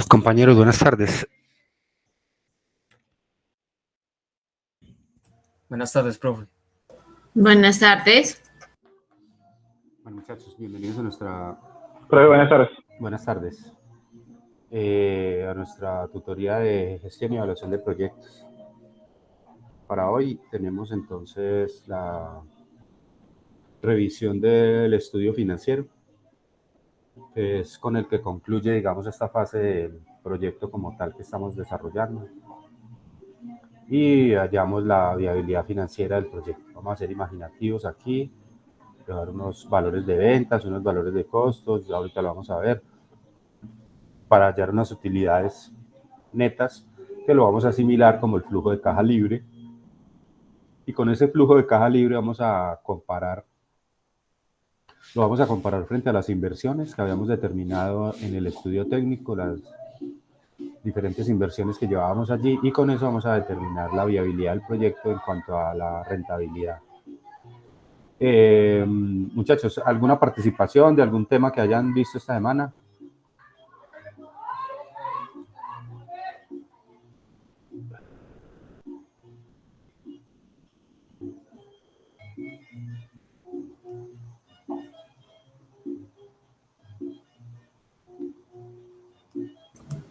Compañeros, buenas tardes. Buenas tardes, profe. Buenas tardes. Bueno, muchachos, bienvenidos a nuestra... Profe, buenas tardes. Buenas tardes. A nuestra tutoría de gestión y evaluación de proyectos. Para hoy tenemos entonces la revisión del estudio financiero, que es con el que concluye, digamos, esta fase del proyecto como tal que estamos desarrollando. Y hallamos la viabilidad financiera del proyecto. Vamos a ser imaginativos aquí, dar unos valores de ventas, unos valores de costos, ya ahorita lo vamos a ver, para hallar unas utilidades netas que lo vamos a asimilar como el flujo de caja libre. Y con ese flujo de caja libre vamos a comparar, lo vamos a comparar frente a las inversiones que habíamos determinado en el estudio técnico, las diferentes inversiones que llevábamos allí, y con eso vamos a determinar la viabilidad del proyecto en cuanto a la rentabilidad. Muchachos, ¿alguna participación de algún tema que hayan visto esta semana?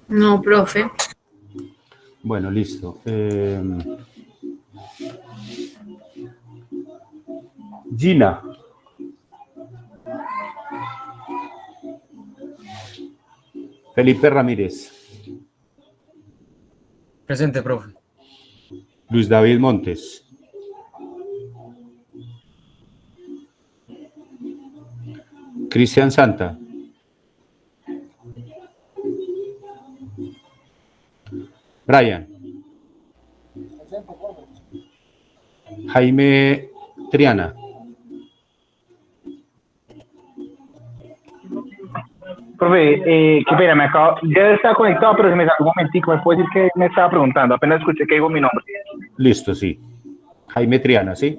No, profe. Bueno, listo. Gina. Felipe Ramírez. Presente, profe. Luis David Montes. Cristian Santa. Brian. Jaime Triana. Profe, qué pena, ya estaba conectado, pero se me salió un momentico. ¿Me puede decir qué me estaba preguntando? Apenas escuché que digo mi nombre. Listo, sí. Jaime Triana, ¿sí?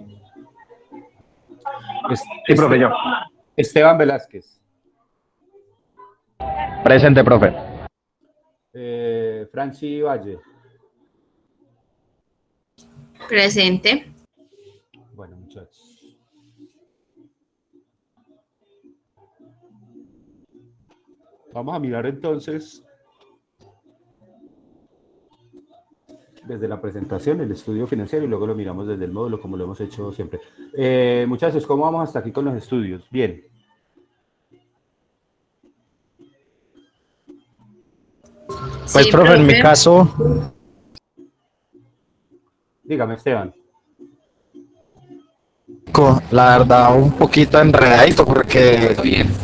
Sí, profe, yo. Esteban Velázquez. Presente, profe. Franci Valle. Presente. Bueno, muchachos. Vamos a mirar entonces desde la presentación el estudio financiero y luego lo miramos desde el módulo como lo hemos hecho siempre. Muchachos, ¿cómo vamos hasta aquí con los estudios? Bien. Pues, Sí, profe, en mi caso... Dígame, Esteban. La verdad, un poquito enredadito porque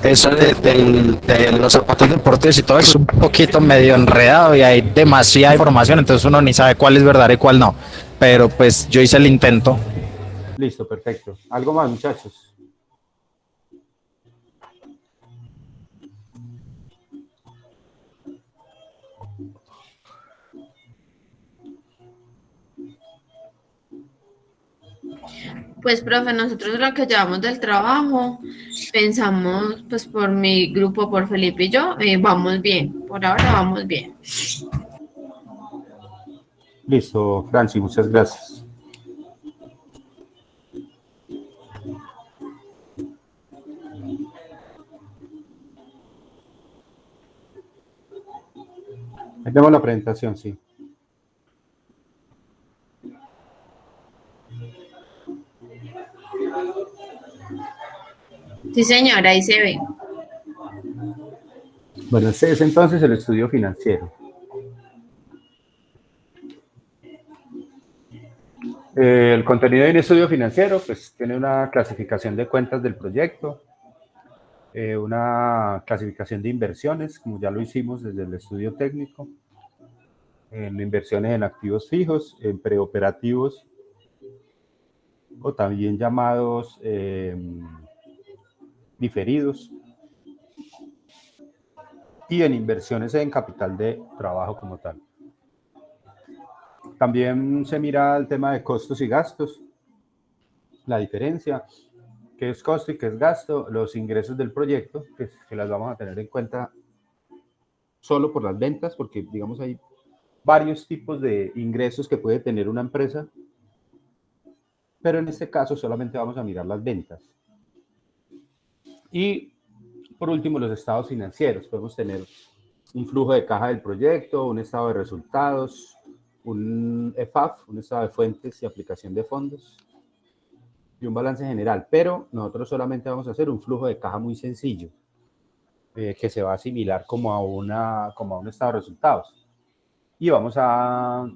eso de los zapatos deportivos y todo eso es un poquito medio enredado y hay demasiada información, entonces uno ni sabe cuál es verdad y cuál no. Pero pues yo hice el intento. Listo, perfecto. ¿Algo más, muchachos? Pues, profe, nosotros lo que llevamos del trabajo, pensamos, pues por mi grupo, por Felipe y yo, vamos bien. Por ahora vamos bien. Listo, Franci, muchas gracias. Ahí vemos la presentación, sí. Sí, señora, ahí se ve. Bueno, este es entonces el estudio financiero. El contenido de un estudio financiero pues tiene una clasificación de cuentas del proyecto, una clasificación de inversiones, como ya lo hicimos desde el estudio técnico, en inversiones en activos fijos, en preoperativos, o también llamados diferidos, y en inversiones en capital de trabajo como tal. También se mira el tema de costos y gastos, la diferencia, qué es costo y qué es gasto, los ingresos del proyecto, que las vamos a tener en cuenta solo por las ventas, porque digamos hay varios tipos de ingresos que puede tener una empresa, pero en este caso solamente vamos a mirar las ventas. Y por último, los estados financieros. Podemos tener un flujo de caja del proyecto, un estado de resultados, un EFAF, un estado de fuentes y aplicación de fondos, y un balance general. Pero nosotros solamente vamos a hacer un flujo de caja muy sencillo, que se va a asimilar como a un estado de resultados. Y vamos a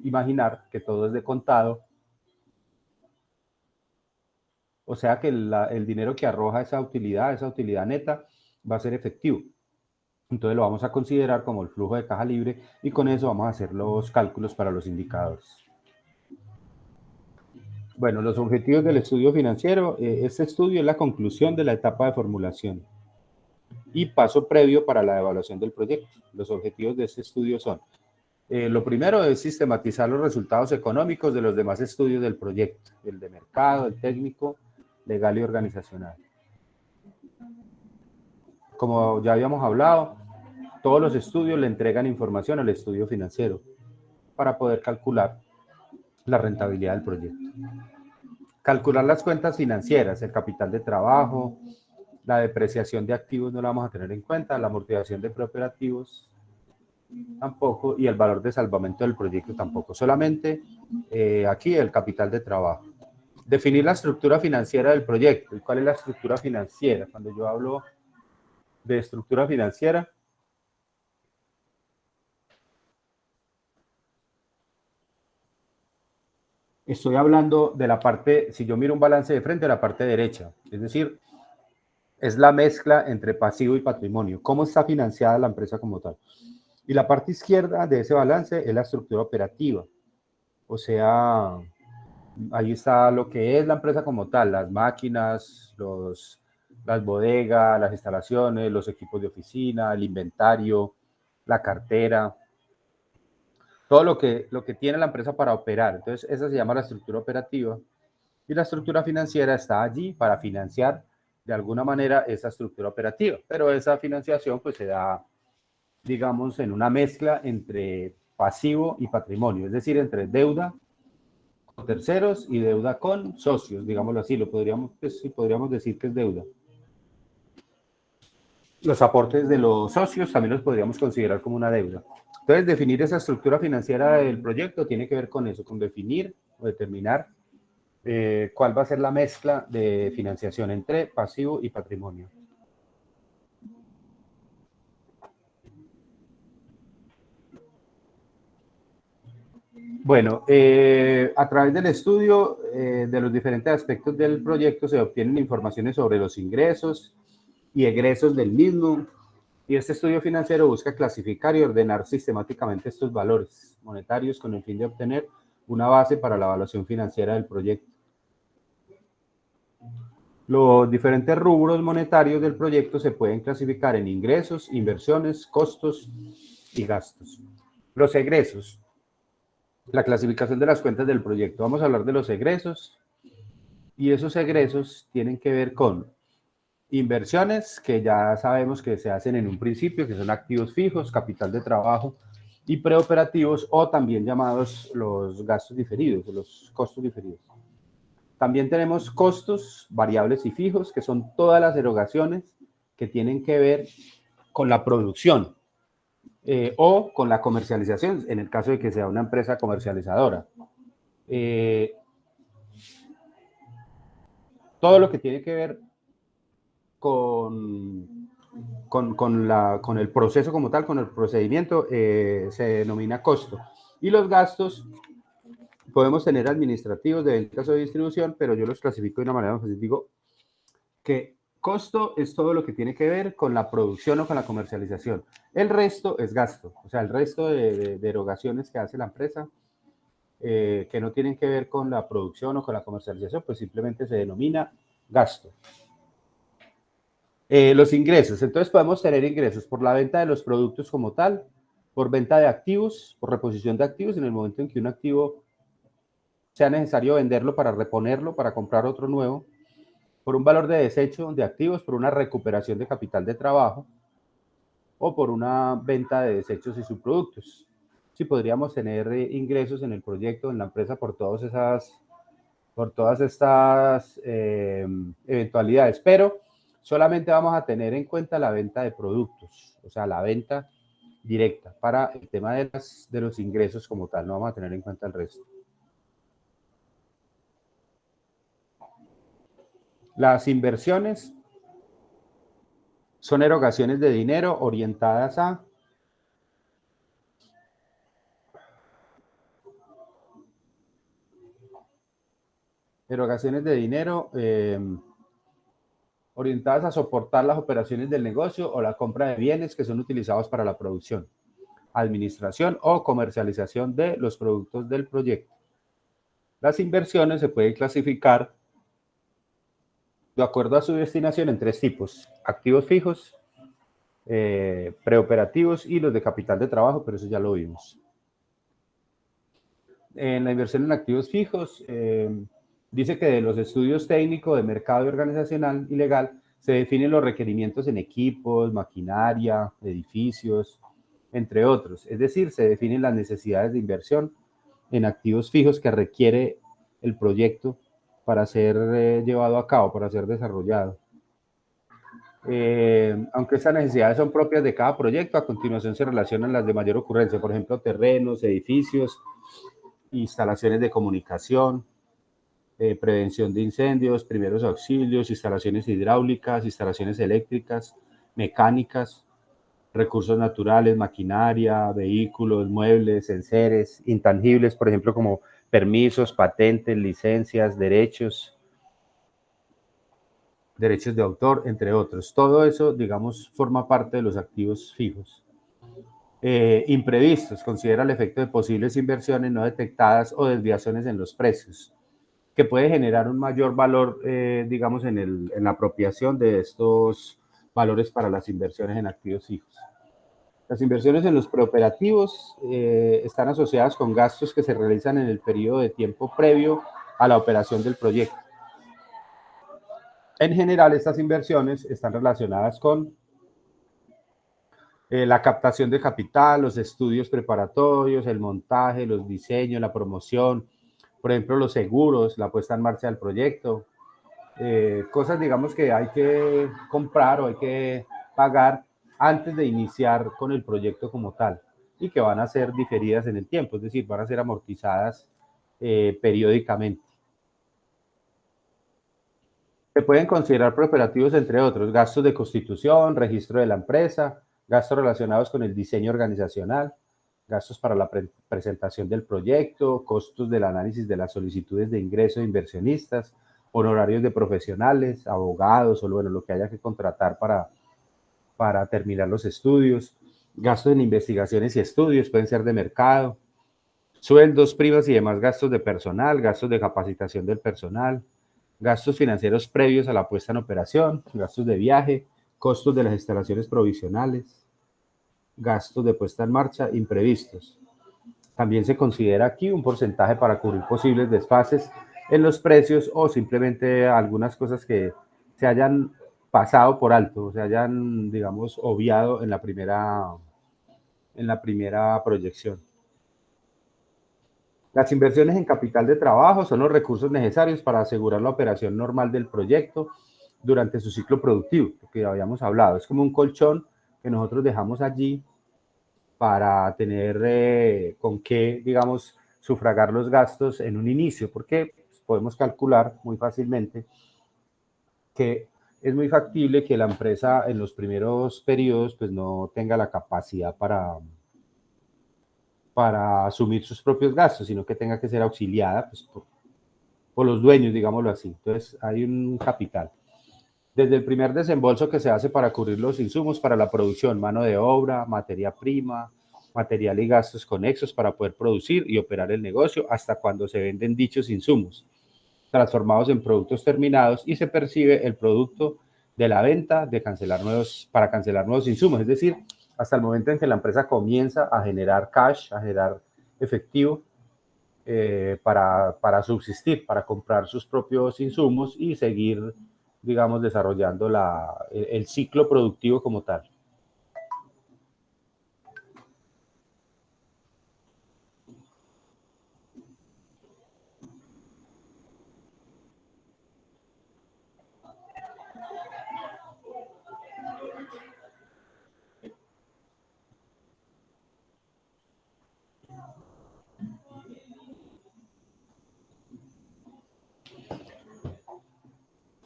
imaginar que todo es de contado. O sea que el dinero que arroja esa utilidad neta, va a ser efectivo. Entonces lo vamos a considerar como el flujo de caja libre y con eso vamos a hacer los cálculos para los indicadores. Bueno, los objetivos del estudio financiero. Este estudio es la conclusión de la etapa de formulación y paso previo para la evaluación del proyecto. Los objetivos de este estudio son: lo primero es sistematizar los resultados económicos de los demás estudios del proyecto, el de mercado, el técnico, legal y organizacional. Como ya habíamos hablado, todos los estudios le entregan información al estudio financiero para poder calcular la rentabilidad del proyecto. Calcular las cuentas financieras, el capital de trabajo, la depreciación de activos no la vamos a tener en cuenta, la amortización de preoperativos tampoco, y el valor de salvamento del proyecto tampoco. Solamente aquí el capital de trabajo. Definir la estructura financiera del proyecto. ¿Cuál es la estructura financiera? Cuando yo hablo de estructura financiera, estoy hablando de la parte, si yo miro un balance de frente, la parte derecha, es decir, es la mezcla entre pasivo y patrimonio, cómo está financiada la empresa como tal. Y la parte izquierda de ese balance es la estructura operativa, o sea, ahí está lo que es la empresa como tal, las máquinas, las bodegas, las instalaciones, los equipos de oficina, el inventario, la cartera, todo lo que tiene la empresa para operar. Entonces, esa se llama la estructura operativa. Y la estructura financiera está allí para financiar de alguna manera esa estructura operativa. Pero esa financiación pues se da, digamos, en una mezcla entre pasivo y patrimonio, es decir, entre deuda con terceros y deuda con socios, digámoslo así, podríamos decir que es deuda. Los aportes de los socios también los podríamos considerar como una deuda. Entonces, definir esa estructura financiera del proyecto tiene que ver con eso, con definir o determinar cuál va a ser la mezcla de financiación entre pasivo y patrimonio. Bueno, a través del estudio de los diferentes aspectos del proyecto se obtienen informaciones sobre los ingresos y egresos del mismo, y este estudio financiero busca clasificar y ordenar sistemáticamente estos valores monetarios con el fin de obtener una base para la evaluación financiera del proyecto. Los diferentes rubros monetarios del proyecto se pueden clasificar en ingresos, inversiones, costos y gastos. Los egresos. La clasificación de las cuentas del proyecto. Vamos a hablar de los egresos, y esos egresos tienen que ver con inversiones, que ya sabemos que se hacen en un principio, que son activos fijos, capital de trabajo, y preoperativos, o también llamados los gastos diferidos, los costos diferidos. También tenemos costos variables y fijos, que son todas las erogaciones que tienen que ver con la producción o con la comercialización, en el caso de que sea una empresa comercializadora. Todo lo que tiene que ver con el proceso como tal, con el procedimiento, se denomina costo. Y los gastos podemos tener administrativos, de ventas o de distribución, pero yo los clasifico de una manera más fácil. Digo que costo es todo lo que tiene que ver con la producción o con la comercialización. El resto es gasto, o sea, el resto de erogaciones que hace la empresa que no tienen que ver con la producción o con la comercialización, pues simplemente se denomina gasto. Los ingresos. Entonces podemos tener ingresos por la venta de los productos como tal, por venta de activos, por reposición de activos en el momento en que un activo sea necesario venderlo para reponerlo, para comprar otro nuevo, por un valor de desecho de activos, por una recuperación de capital de trabajo, o por una venta de desechos y subproductos. Sí, podríamos tener ingresos en el proyecto, en la empresa, por todas estas eventualidades, pero solamente vamos a tener en cuenta la venta de productos, o sea, la venta directa. Para el tema de los ingresos como tal, no vamos a tener en cuenta el resto. Las inversiones son erogaciones de dinero orientadas a orientadas a soportar las operaciones del negocio o la compra de bienes que son utilizados para la producción, administración o comercialización de los productos del proyecto. Las inversiones se pueden clasificar de acuerdo a su destinación en 3 tipos: activos fijos, preoperativos y los de capital de trabajo, pero eso ya lo vimos. En la inversión en activos fijos, dice que de los estudios técnicos de mercado y organizacional y legal se definen los requerimientos en equipos, maquinaria, edificios, entre otros. Es decir, se definen las necesidades de inversión en activos fijos que requiere el proyecto para ser llevado a cabo, para ser desarrollado. Aunque estas necesidades son propias de cada proyecto, a continuación se relacionan las de mayor ocurrencia, por ejemplo, terrenos, edificios, instalaciones de comunicación, prevención de incendios, primeros auxilios, instalaciones hidráulicas, instalaciones eléctricas, mecánicas, recursos naturales, maquinaria, vehículos, muebles, enseres, intangibles, por ejemplo, como permisos, patentes, licencias, derechos de autor, entre otros. Todo eso, digamos, forma parte de los activos fijos. Imprevistos, considera el efecto de posibles inversiones no detectadas o desviaciones en los precios, que puede generar un mayor valor, digamos, en la apropiación de estos valores para las inversiones en activos fijos. Las inversiones en los preoperativos están asociadas con gastos que se realizan en el periodo de tiempo previo a la operación del proyecto. En general, estas inversiones están relacionadas con la captación de capital, los estudios preparatorios, el montaje, los diseños, la promoción, por ejemplo, los seguros, la puesta en marcha del proyecto, cosas, digamos, que hay que comprar o hay que pagar antes de iniciar con el proyecto como tal y que van a ser diferidas en el tiempo, es decir, van a ser amortizadas periódicamente. Se pueden considerar preoperativos, entre otros, gastos de constitución, registro de la empresa, gastos relacionados con el diseño organizacional, gastos para la presentación del proyecto, costos del análisis de las solicitudes de ingreso de inversionistas, honorarios de profesionales, abogados o bueno, lo que haya que contratar para terminar los estudios, gastos en investigaciones y estudios, pueden ser de mercado, sueldos, primas y demás gastos de personal, gastos de capacitación del personal, gastos financieros previos a la puesta en operación, gastos de viaje, costos de las instalaciones provisionales, gastos de puesta en marcha imprevistos. También se considera aquí un porcentaje para cubrir posibles desfases en los precios o simplemente algunas cosas que se hayan pasado por alto, o se hayan, digamos, obviado en la primera proyección. Las inversiones en capital de trabajo son los recursos necesarios para asegurar la operación normal del proyecto durante su ciclo productivo, lo que habíamos hablado. Es como un colchón que nosotros dejamos allí para tener con qué, digamos, sufragar los gastos en un inicio, porque podemos calcular muy fácilmente que es muy factible que la empresa en los primeros periodos pues no tenga la capacidad para asumir sus propios gastos, sino que tenga que ser auxiliada pues, por los dueños, digámoslo así. Entonces, hay un capital. Desde el primer desembolso que se hace para cubrir los insumos para la producción, mano de obra, materia prima, material y gastos conexos para poder producir y operar el negocio, hasta cuando se venden dichos insumos, transformados en productos terminados y se percibe el producto de la venta para cancelar nuevos insumos, es decir, hasta el momento en que la empresa comienza a generar cash, a generar efectivo para subsistir, para comprar sus propios insumos y seguir, digamos, desarrollando el ciclo productivo como tal.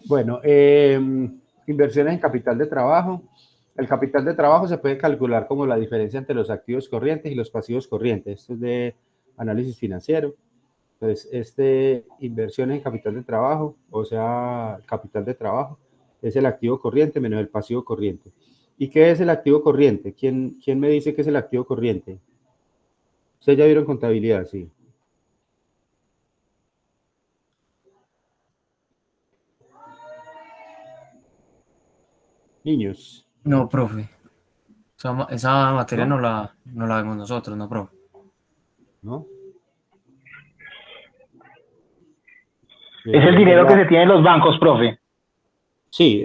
Bueno, inversiones en capital de trabajo. El capital de trabajo se puede calcular como la diferencia entre los activos corrientes y los pasivos corrientes. Esto es de análisis financiero. Entonces, inversiones en capital de trabajo, o sea, capital de trabajo, es el activo corriente menos el pasivo corriente. ¿Y qué es el activo corriente? ¿Quién me dice qué es el activo corriente? Ustedes ya vieron contabilidad, sí. Niños, No, profe. Esa materia ¿no? no la vemos nosotros, no, profe. ¿No? Es el Esa es dinero que la, se tiene en los bancos, profe. sí,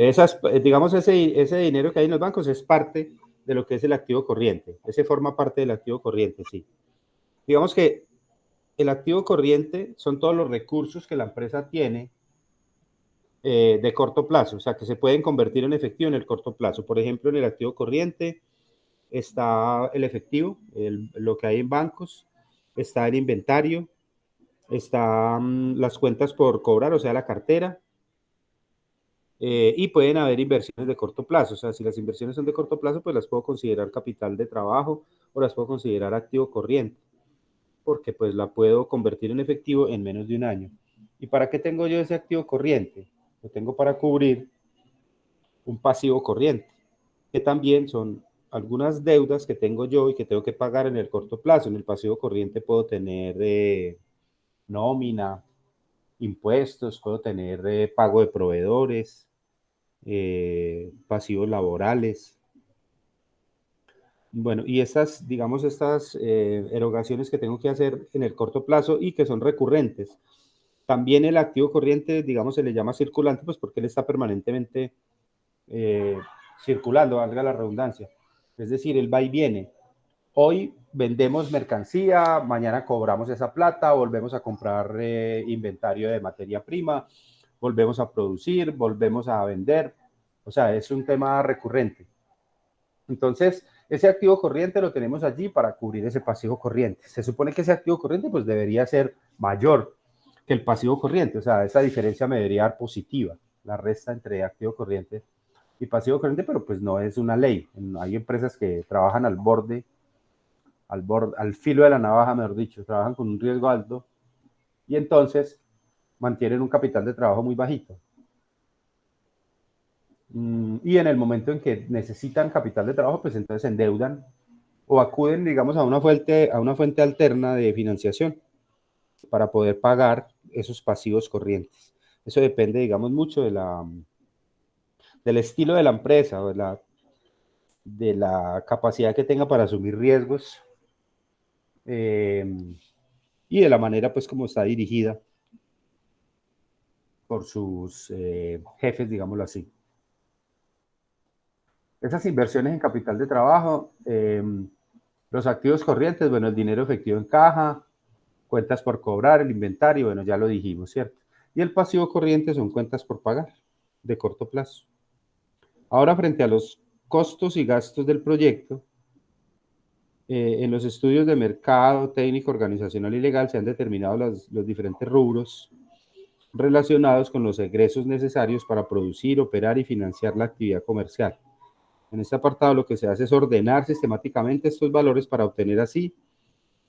digamos, ese dinero que hay en los bancos es parte de lo que es el activo corriente. Ese forma parte del activo corriente, sí. Digamos que el activo corriente son todos los recursos que la empresa tiene de corto plazo, o sea, que se pueden convertir en efectivo en el corto plazo. Por ejemplo, en el activo corriente está el efectivo, lo que hay en bancos, está el inventario, están las cuentas por cobrar, o sea, la cartera, y pueden haber inversiones de corto plazo. O sea, si las inversiones son de corto plazo, pues las puedo considerar capital de trabajo o las puedo considerar activo corriente, porque pues la puedo convertir en efectivo en menos de un año. ¿Y para qué tengo yo ese activo corriente? Lo tengo para cubrir un pasivo corriente, que también son algunas deudas que tengo yo y que tengo que pagar en el corto plazo. En el pasivo corriente puedo tener nómina, impuestos, puedo tener pago de proveedores, pasivos laborales. Bueno, y estas erogaciones que tengo que hacer en el corto plazo y que son recurrentes. También el activo corriente, digamos, se le llama circulante, pues porque él está permanentemente eh, circulando, valga la redundancia. Es decir, él va y viene. Hoy vendemos mercancía, mañana cobramos esa plata, volvemos a comprar inventario de materia prima, volvemos a producir, volvemos a vender. O sea, es un tema recurrente. Entonces, ese activo corriente lo tenemos allí para cubrir ese pasivo corriente. Se supone que ese activo corriente pues debería ser mayor que el pasivo corriente, o sea, esa diferencia me debería dar positiva, la resta entre activo corriente y pasivo corriente, pero pues no es una ley. Hay empresas que trabajan al filo de la navaja, mejor dicho, trabajan con un riesgo alto y entonces mantienen un capital de trabajo muy bajito. Y en el momento en que necesitan capital de trabajo, pues entonces se endeudan o acuden, digamos, a una fuente alterna de financiación para poder pagar esos pasivos corrientes. Eso depende, digamos, mucho del estilo de la empresa o de la capacidad que tenga para asumir riesgos eh, y de la manera, pues, como está dirigida por sus jefes, digámoslo así. Esas inversiones en capital de trabajo, los activos corrientes, bueno, el dinero efectivo en caja, cuentas por cobrar, el inventario, bueno, ya lo dijimos, ¿cierto? Y el pasivo corriente son cuentas por pagar de corto plazo. Ahora, frente a los costos y gastos del proyecto, en los estudios de mercado, técnico, organizacional y legal se han determinado los diferentes rubros relacionados con los egresos necesarios para producir, operar y financiar la actividad comercial. En este apartado lo que se hace es ordenar sistemáticamente estos valores para obtener así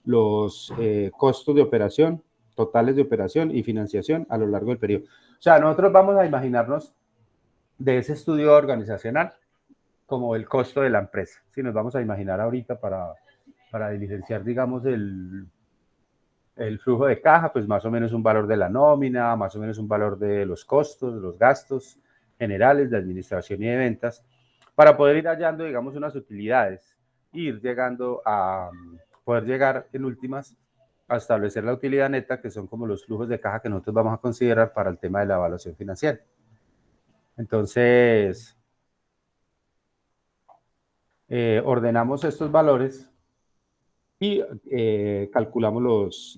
los costos de operación, totales de operación y financiación a lo largo del periodo. O sea, nosotros vamos a imaginarnos de ese estudio organizacional como el costo de la empresa. Si nos vamos a imaginar ahorita para diligenciar, digamos, el flujo de caja, pues más o menos un valor de la nómina, más o menos un valor de los costos, de los gastos generales de administración y de ventas, para poder ir hallando, digamos, unas utilidades e ir llegando a poder llegar en últimas a establecer la utilidad neta, que son como los flujos de caja que nosotros vamos a considerar para el tema de la evaluación financiera. Entonces, ordenamos estos valores y calculamos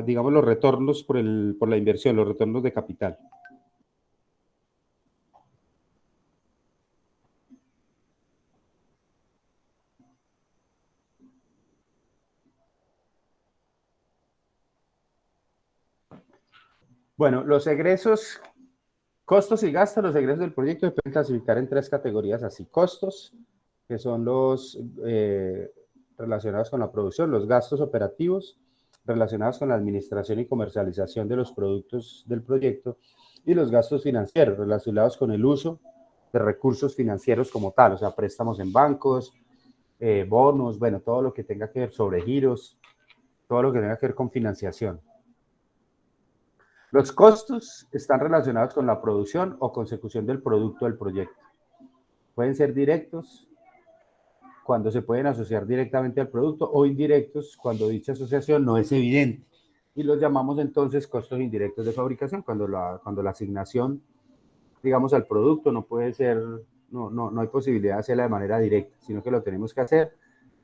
digamos, los retornos por la inversión, los retornos de capital. Bueno, los egresos costos y gastos, los egresos del proyecto se pueden clasificar en 3 categorías así. Costos, que son los relacionados con la producción, los gastos operativos relacionados con la administración y comercialización de los productos del proyecto, y los gastos financieros relacionados con el uso de recursos financieros como tal, o sea, préstamos en bancos, bonos, bueno, todo lo que tenga que ver sobre giros, todo lo que tenga que ver con financiación. Los costos están relacionados con la producción o consecución del producto del proyecto. Pueden ser directos, cuando se pueden asociar directamente al producto, o indirectos, cuando dicha asociación no es evidente. Y los llamamos entonces costos indirectos de fabricación, cuando la asignación, digamos, al producto no puede ser, no hay posibilidad de hacerla de manera directa, sino que lo tenemos que hacer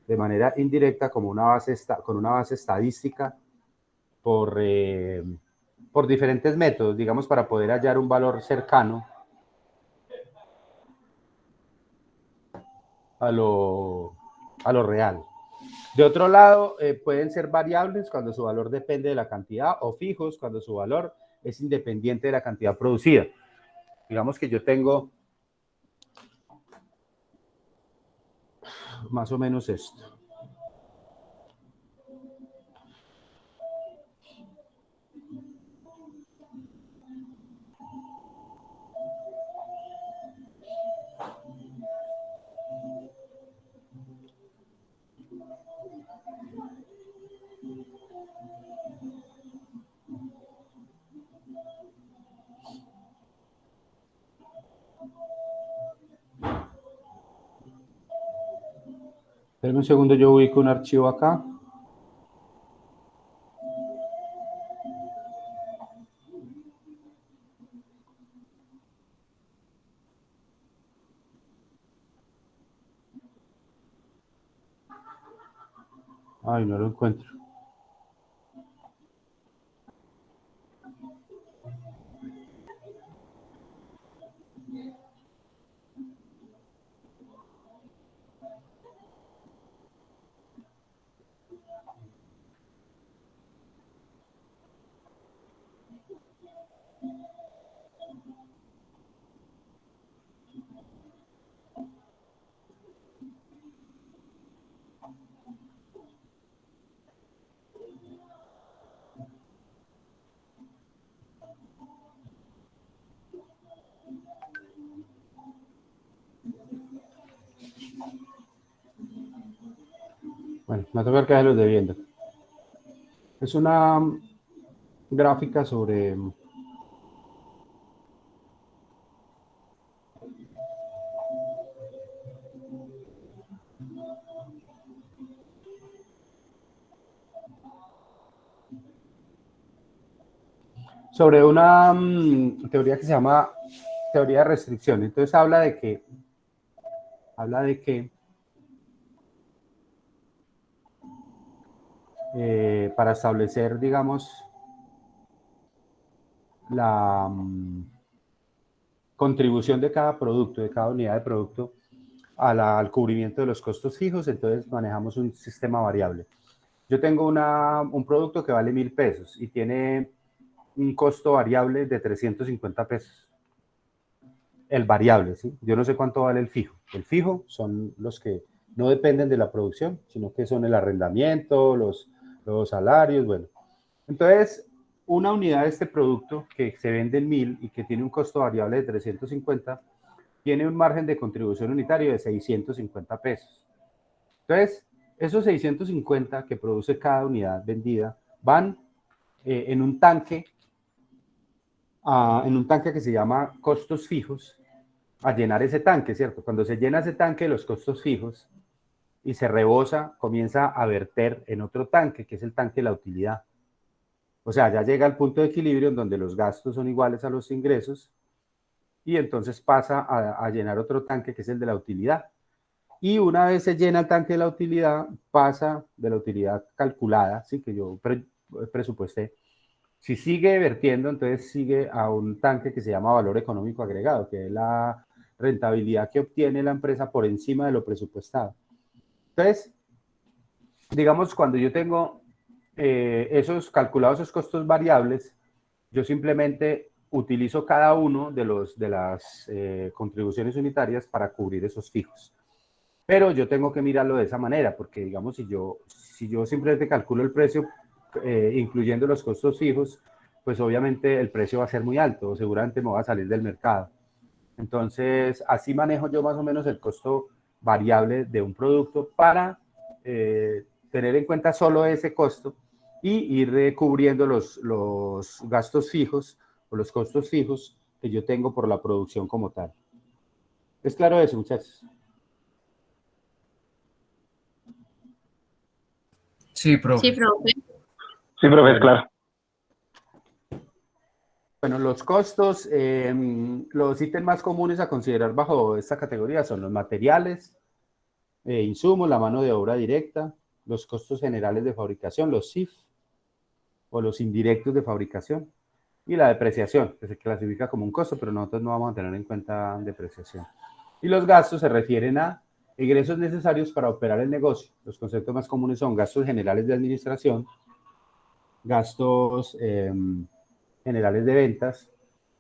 de manera indirecta como con una base estadística por diferentes métodos, digamos, para poder hallar un valor cercano a lo real. De otro lado, pueden ser variables cuando su valor depende de la cantidad, o fijos cuando su valor es independiente de la cantidad producida. Digamos que yo tengo más o menos esto. Esperen un segundo, yo ubico un archivo acá. Ay, no lo encuentro. Bueno, me toca quedarlos debiendo. Es una gráfica sobre una teoría que se llama teoría de restricción. Entonces habla de que para establecer, digamos, la contribución de cada producto, de cada unidad de producto al cubrimiento de los costos fijos, entonces manejamos un sistema variable. Yo tengo un producto que vale 1.000 pesos y tiene un costo variable de 350 pesos. El variable, ¿sí? Yo no sé cuánto vale el fijo. El fijo son los que no dependen de la producción, sino que son el arrendamiento, los salarios, bueno. Entonces, una unidad de este producto que se vende en 1.000 y que tiene un costo variable de 350, tiene un margen de contribución unitario de 650 pesos. Entonces, esos 650 que produce cada unidad vendida van en un tanque que se llama costos fijos, a llenar ese tanque, ¿cierto? Cuando se llena ese tanque de los costos fijos y se rebosa, comienza a verter en otro tanque, que es el tanque de la utilidad. O sea, ya llega al punto de equilibrio en donde los gastos son iguales a los ingresos y entonces pasa a llenar otro tanque, que es el de la utilidad. Y una vez se llena el tanque de la utilidad, pasa de la utilidad calculada, ¿sí? Que yo presupuesté. Si sigue vertiendo, entonces sigue a un tanque que se llama valor económico agregado, que es la rentabilidad que obtiene la empresa por encima de lo presupuestado. Entonces, digamos, cuando yo tengo calculados esos costos variables, yo simplemente utilizo cada uno de las contribuciones unitarias para cubrir esos fijos. Pero yo tengo que mirarlo de esa manera, porque digamos, si yo simplemente calculo el precio, incluyendo los costos fijos, pues obviamente el precio va a ser muy alto, o seguramente me va a salir del mercado. Entonces, así manejo yo más o menos el costo variable de un producto para tener en cuenta solo ese costo y ir cubriendo los gastos fijos o los costos fijos que yo tengo por la producción como tal. ¿Es claro eso, muchachos? Sí, profe. Sí, profe. Sí, profe, es claro. Bueno, los costos, los ítems más comunes a considerar bajo esta categoría son los materiales, insumos, la mano de obra directa, los costos generales de fabricación, los CIF o los indirectos de fabricación, y la depreciación, que se clasifica como un costo, pero nosotros no vamos a tener en cuenta depreciación. Y los gastos se refieren a ingresos necesarios para operar el negocio. Los conceptos más comunes son gastos generales de administración, gastos generales de ventas,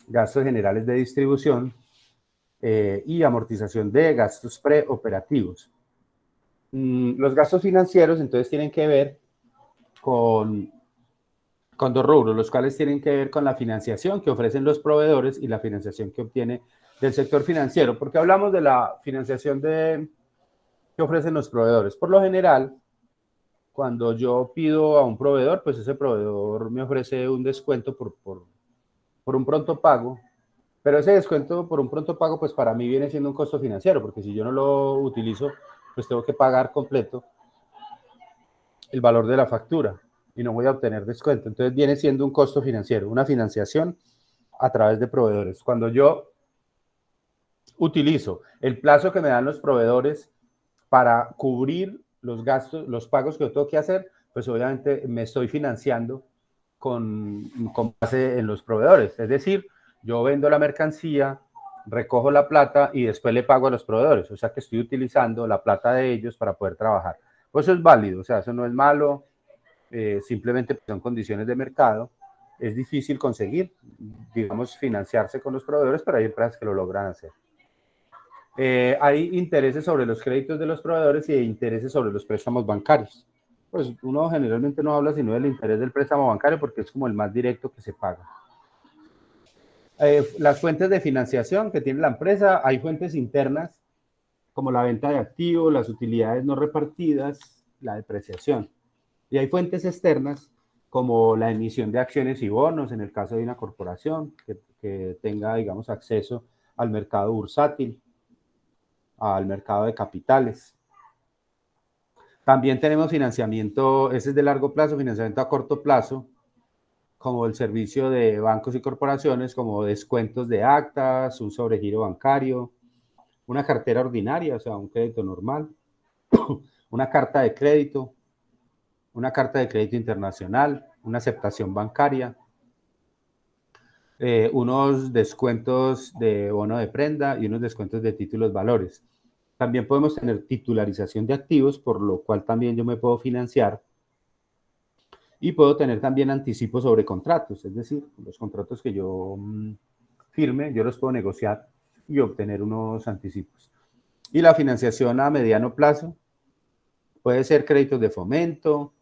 gastos generales de distribución y amortización de gastos preoperativos. Los gastos financieros entonces tienen que ver con dos rubros, los cuales tienen que ver con la financiación que ofrecen los proveedores y la financiación que obtiene del sector financiero. ¿Por qué hablamos de la financiación que ofrecen los proveedores? Por lo general, cuando yo pido a un proveedor, pues ese proveedor me ofrece un descuento por un pronto pago, pero ese descuento por un pronto pago, pues para mí viene siendo un costo financiero, porque si yo no lo utilizo, pues tengo que pagar completo el valor de la factura y no voy a obtener descuento. Entonces viene siendo un costo financiero, una financiación a través de proveedores. Cuando yo utilizo el plazo que me dan los proveedores para cubrir los gastos, los pagos que yo tengo que hacer, pues obviamente me estoy financiando con base en los proveedores. Es decir, yo vendo la mercancía, recojo la plata y después le pago a los proveedores. O sea que estoy utilizando la plata de ellos para poder trabajar. Pues eso es válido, o sea, eso no es malo, simplemente son condiciones de mercado. Es difícil conseguir, digamos, financiarse con los proveedores, pero hay empresas que lo logran hacer. Hay intereses sobre los créditos de los proveedores y intereses sobre los préstamos bancarios. Pues uno generalmente no habla sino del interés del préstamo bancario porque es como el más directo que se paga. Las fuentes de financiación que tiene la empresa, hay fuentes internas como la venta de activos, las utilidades no repartidas, la depreciación. Y hay fuentes externas como la emisión de acciones y bonos en el caso de una corporación que tenga, digamos, acceso al mercado bursátil, al mercado de capitales. También tenemos financiamiento, ese es de largo plazo, financiamiento a corto plazo, como el servicio de bancos y corporaciones, como descuentos de actas, un sobregiro bancario, una cartera ordinaria, o sea, un crédito normal, una carta de crédito internacional, una aceptación bancaria, unos descuentos de bono de prenda y unos descuentos de títulos valores. También podemos tener titularización de activos, por lo cual también yo me puedo financiar y puedo tener también anticipos sobre contratos, es decir, los contratos que yo firme, yo los puedo negociar y obtener unos anticipos. Y la financiación a mediano plazo puede ser créditos de fomento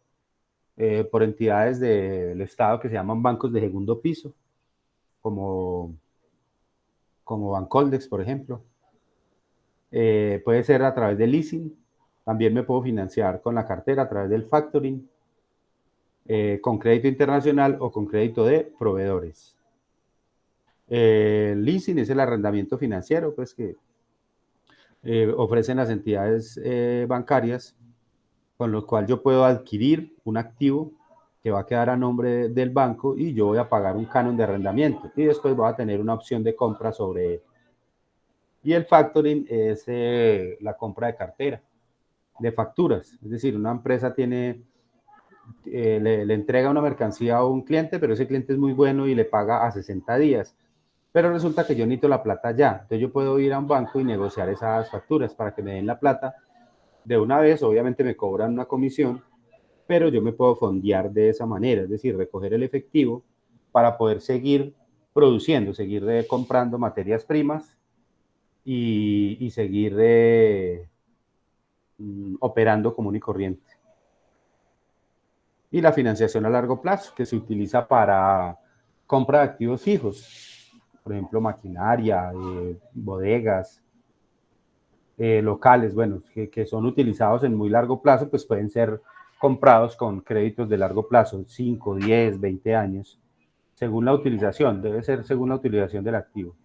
por entidades del Estado que se llaman bancos de segundo piso, como Bancoldex, por ejemplo. Puede ser a través del leasing, también me puedo financiar con la cartera a través del factoring, con crédito internacional o con crédito de proveedores. El leasing es el arrendamiento financiero, pues que ofrecen las entidades bancarias, con lo cual yo puedo adquirir un activo que va a quedar a nombre del banco y yo voy a pagar un canon de arrendamiento y después voy a tener una opción de compra sobre él. Y el factoring es la compra de cartera, de facturas. Es decir, una empresa tiene, le entrega una mercancía a un cliente, pero ese cliente es muy bueno y le paga a 60 días. Pero resulta que yo necesito la plata ya. Entonces yo puedo ir a un banco y negociar esas facturas para que me den la plata de una vez. Obviamente me cobran una comisión, pero yo me puedo fondear de esa manera. Es decir, recoger el efectivo para poder seguir produciendo, seguir comprando materias primas y seguir operando común y corriente. Y la financiación a largo plazo, que se utiliza para compra de activos fijos, por ejemplo, maquinaria, bodegas, locales, bueno, que son utilizados en muy largo plazo, pues pueden ser comprados con créditos de largo plazo, 5, 10, 20 años, según la utilización, debe ser según la utilización del activo.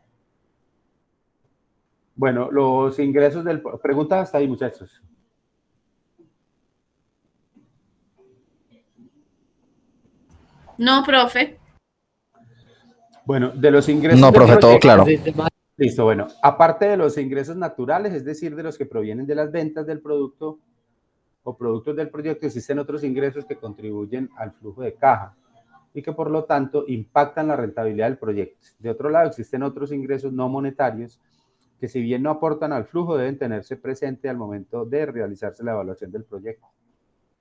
Bueno, los ingresos del... Preguntas hasta ahí, muchachos. No, profe. Bueno, de los ingresos... No, del profe, todo proyecto- claro. Listo, bueno, aparte de los ingresos naturales, es decir, de los que provienen de las ventas del producto o productos del proyecto, existen otros ingresos que contribuyen al flujo de caja y que por lo tanto impactan la rentabilidad del proyecto. De otro lado, existen otros ingresos no monetarios que si bien no aportan al flujo, deben tenerse presente al momento de realizarse la evaluación del proyecto.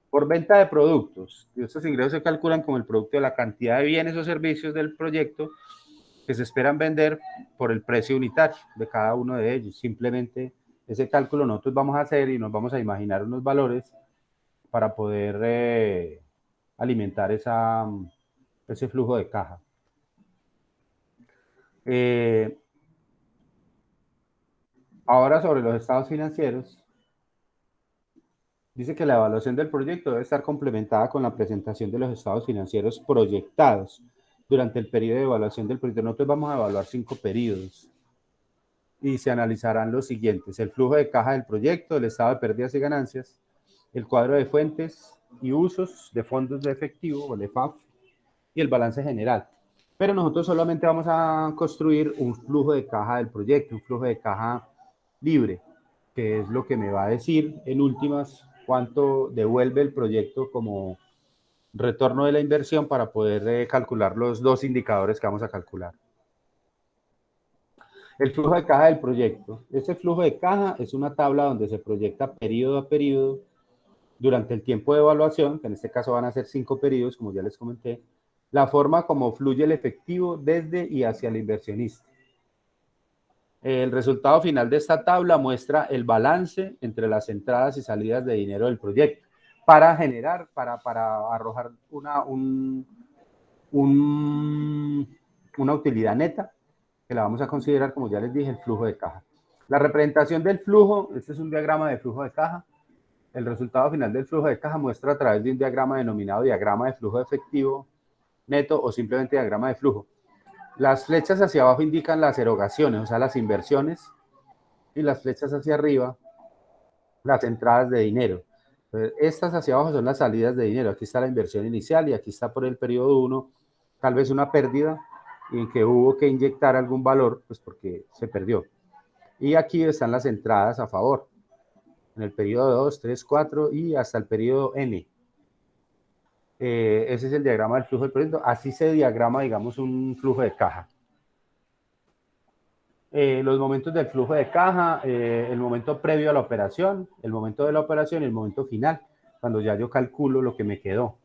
Por venta de productos, estos ingresos se calculan como el producto de la cantidad de bienes o servicios del proyecto que se esperan vender por el precio unitario de cada uno de ellos. Simplemente ese cálculo nosotros vamos a hacer y nos vamos a imaginar unos valores para poder alimentar ese flujo de caja. Ahora sobre los estados financieros, dice que la evaluación del proyecto debe estar complementada con la presentación de los estados financieros proyectados durante el periodo de evaluación del proyecto. Nosotros vamos a evaluar 5 periodos y se analizarán los siguientes: el flujo de caja del proyecto, el estado de pérdidas y ganancias, el cuadro de fuentes y usos de fondos de efectivo, o el EFAF, y el balance general. Pero nosotros solamente vamos a construir un flujo de caja del proyecto, un flujo de caja libre, que es lo que me va a decir en últimas cuánto devuelve el proyecto como retorno de la inversión para poder calcular los dos indicadores que vamos a calcular. El flujo de caja del proyecto. Este flujo de caja es una tabla donde se proyecta periodo a periodo durante el tiempo de evaluación, que en este caso van a ser 5 periodos, como ya les comenté, la forma como fluye el efectivo desde y hacia el inversionista. El resultado final de esta tabla muestra el balance entre las entradas y salidas de dinero del proyecto para generar, para arrojar una utilidad neta, que la vamos a considerar, como ya les dije, el flujo de caja. La representación del flujo, este es un diagrama de flujo de caja. El resultado final del flujo de caja muestra a través de un diagrama denominado diagrama de flujo efectivo neto o simplemente diagrama de flujo. Las flechas hacia abajo indican las erogaciones, o sea, las inversiones, y las flechas hacia arriba, las entradas de dinero. Entonces, estas hacia abajo son las salidas de dinero. Aquí está la inversión inicial y aquí está por el periodo 1, tal vez una pérdida en que hubo que inyectar algún valor, pues porque se perdió. Y aquí están las entradas a favor, en el periodo 2, 3, 4 y hasta el periodo N. Ese es el diagrama del flujo del proyecto. Así se diagrama, digamos, un flujo de caja. Los momentos del flujo de caja, el momento previo a la operación, el momento de la operación y el momento final, cuando ya yo calculo lo que me quedó.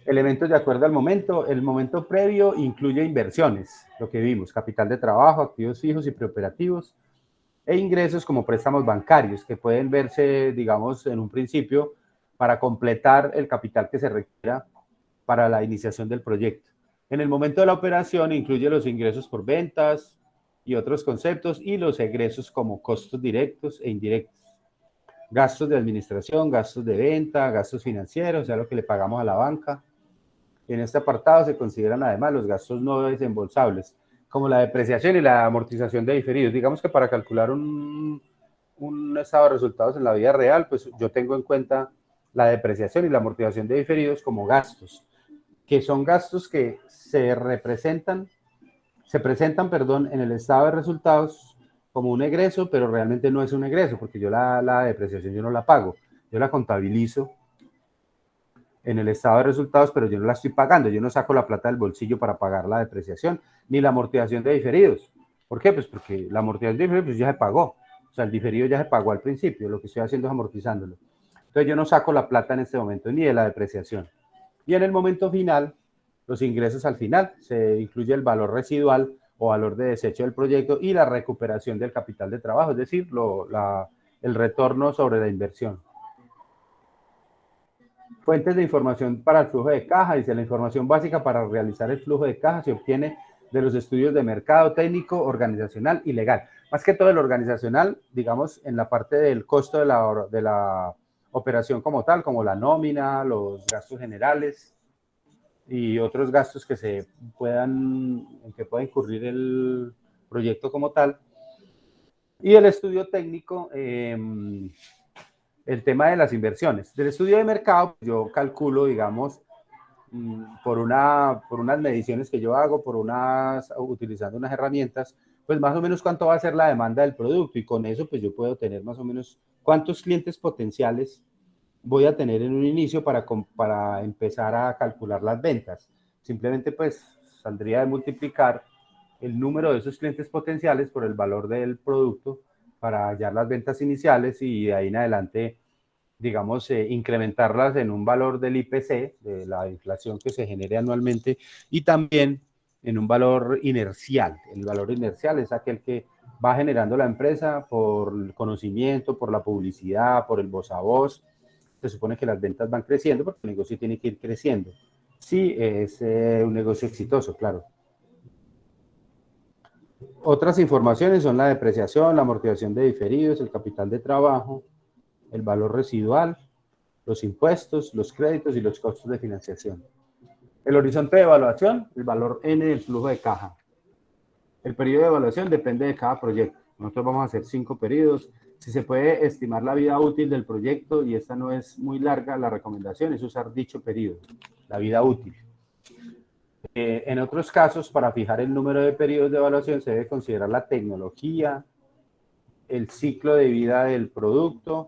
Elementos de acuerdo al momento. El momento previo incluye inversiones, lo que vimos, capital de trabajo, activos fijos y preoperativos, e ingresos como préstamos bancarios, que pueden verse, digamos, en un principio, para completar el capital que se requiera para la iniciación del proyecto. En el momento de la operación incluye los ingresos por ventas y otros conceptos y los egresos como costos directos e indirectos, gastos de administración, gastos de venta, gastos financieros, o sea, lo que le pagamos a la banca. En este apartado se consideran además los gastos no desembolsables, como la depreciación y la amortización de diferidos. Digamos que para calcular un estado de resultados en la vida real, pues yo tengo en cuenta la depreciación y la amortización de diferidos como gastos, que son gastos que se presentan, en el estado de resultados como un egreso, pero realmente no es un egreso, porque yo la depreciación yo no la pago, yo la contabilizo en el estado de resultados, pero yo no la estoy pagando, yo no saco la plata del bolsillo para pagar la depreciación, ni la amortización de diferidos. ¿Por qué? Pues porque la amortización de diferidos pues ya se pagó, o sea, el diferido ya se pagó al principio, lo que estoy haciendo es amortizándolo. Entonces yo no saco la plata en este momento, ni de la depreciación. Y en el momento final, los ingresos al final, se incluye el valor residual o valor de desecho del proyecto y la recuperación del capital de trabajo, es decir, el retorno sobre la inversión. Fuentes de información para el flujo de caja, dice la información básica para realizar el flujo de caja se obtiene de los estudios de mercado, técnico, organizacional y legal. Más que todo el organizacional, digamos, en la parte del costo de la operación como tal, como la nómina, los gastos generales y otros gastos en que pueda incurrir el proyecto como tal. Y el estudio técnico, el tema de las inversiones. Del estudio de mercado, yo calculo, digamos, por unas mediciones que yo hago, utilizando unas herramientas, pues más o menos cuánto va a ser la demanda del producto y con eso pues yo puedo tener más o menos cuántos clientes potenciales voy a tener en un inicio para empezar a calcular las ventas. Simplemente pues saldría de multiplicar el número de esos clientes potenciales por el valor del producto para hallar las ventas iniciales y de ahí en adelante, digamos, incrementarlas en un valor del IPC, de la inflación que se genere anualmente, y también en un valor inercial. El valor inercial es aquel que va generando la empresa por el conocimiento, por la publicidad, por el voz a voz. Se supone que las ventas van creciendo porque el negocio tiene que ir creciendo. Sí, es un negocio exitoso, claro. Otras informaciones son la depreciación, la amortización de diferidos, el capital de trabajo, el valor residual, los impuestos, los créditos y los costos de financiación. El horizonte de evaluación, el valor N del flujo de caja. El periodo de evaluación depende de cada proyecto. Nosotros vamos a hacer 5 periodos. Si se puede estimar la vida útil del proyecto y esta no es muy larga, la recomendación es usar dicho periodo, la vida útil. En otros casos, para fijar el número de periodos de evaluación se debe considerar la tecnología, el ciclo de vida del producto,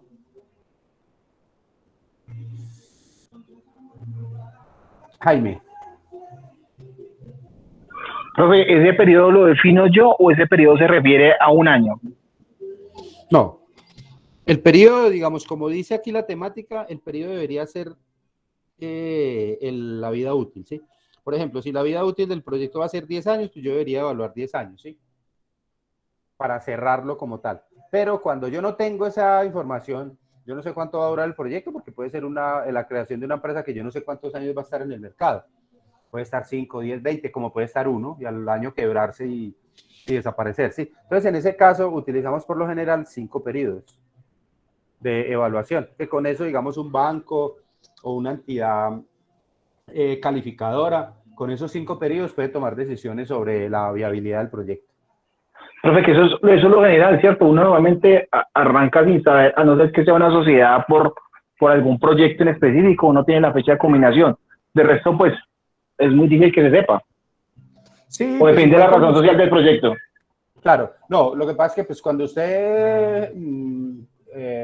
Jaime. Profe, ¿ese periodo lo defino yo o ese periodo se refiere a un año? No. El periodo, digamos, como dice aquí la temática, el periodo debería ser la vida útil, ¿sí? Por ejemplo, si la vida útil del proyecto va a ser 10 años, pues yo debería evaluar 10 años, ¿sí? Para cerrarlo como tal. Pero cuando yo no tengo esa información, yo no sé cuánto va a durar el proyecto, porque puede ser la creación de una empresa que yo no sé cuántos años va a estar en el mercado. Puede estar 5, 10, 20, como puede estar uno, y al año quebrarse y desaparecer, ¿sí? Entonces, en ese caso, utilizamos por lo general 5 periodos de evaluación, que con eso, digamos, un banco o una entidad calificadora, con esos 5 periodos puede tomar decisiones sobre la viabilidad del proyecto. Profe, que eso es lo general, ¿cierto? Uno normalmente arranca sin saber, a no ser que sea una sociedad por algún proyecto en específico, uno tiene la fecha de culminación. De resto, pues, es muy difícil que se sepa. Sí, o depende de la razón social del proyecto. Claro, no, lo que pasa es que pues cuando usted,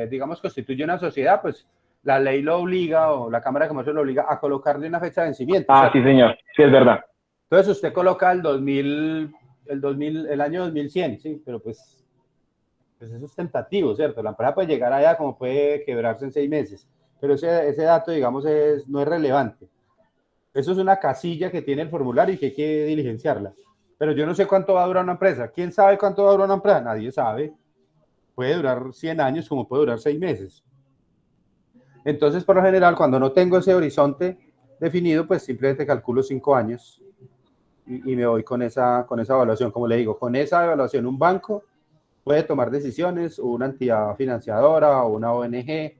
digamos, constituye una sociedad, pues la ley lo obliga o la Cámara de Comercio lo obliga a colocarle una fecha de vencimiento. Ah, sí, señor, sí, es verdad. Entonces usted coloca el año 2100, sí, pero pues eso es tentativo, ¿cierto? La empresa puede llegar allá como puede quebrarse en 6 meses, pero ese dato, digamos, no es relevante. Eso es una casilla que tiene el formulario y que hay que diligenciarla. Pero yo no sé cuánto va a durar una empresa. ¿Quién sabe cuánto va a durar una empresa? Nadie sabe. Puede durar 100 años como puede durar 6 meses. Entonces, por lo general, cuando no tengo ese horizonte definido, pues simplemente calculo 5 años y me voy con esa evaluación. Como le digo, con esa evaluación un banco puede tomar decisiones, o una entidad financiadora, o una ONG,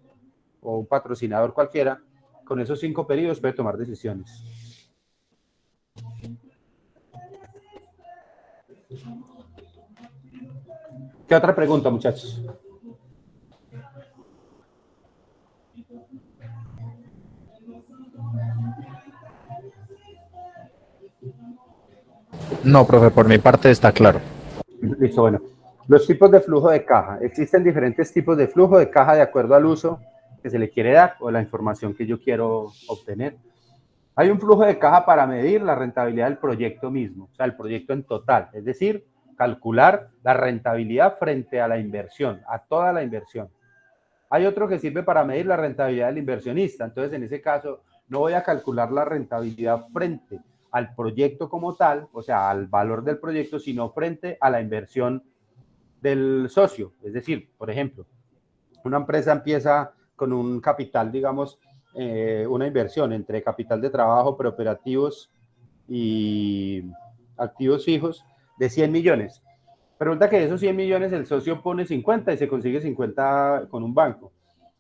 o un patrocinador cualquiera. Con esos 5 periodos puede tomar decisiones. ¿Qué otra pregunta, muchachos? No, profe, por mi parte está claro. Listo, bueno. Los tipos de flujo de caja. Existen diferentes tipos de flujo de caja de acuerdo al uso que se le quiere dar o la información que yo quiero obtener. Hay un flujo de caja para medir la rentabilidad del proyecto mismo, o sea, el proyecto en total, es decir, calcular la rentabilidad frente a la inversión, a toda la inversión. Hay otro que sirve para medir la rentabilidad del inversionista, entonces en ese caso no voy a calcular la rentabilidad frente al proyecto como tal, o sea, al valor del proyecto, sino frente a la inversión del socio. Es decir, por ejemplo, una empresa empieza con un capital, digamos, una inversión entre capital de trabajo, preoperativos y activos fijos de 100 millones. Pero resulta que de esos 100 millones el socio pone 50 y se consigue 50 con un banco.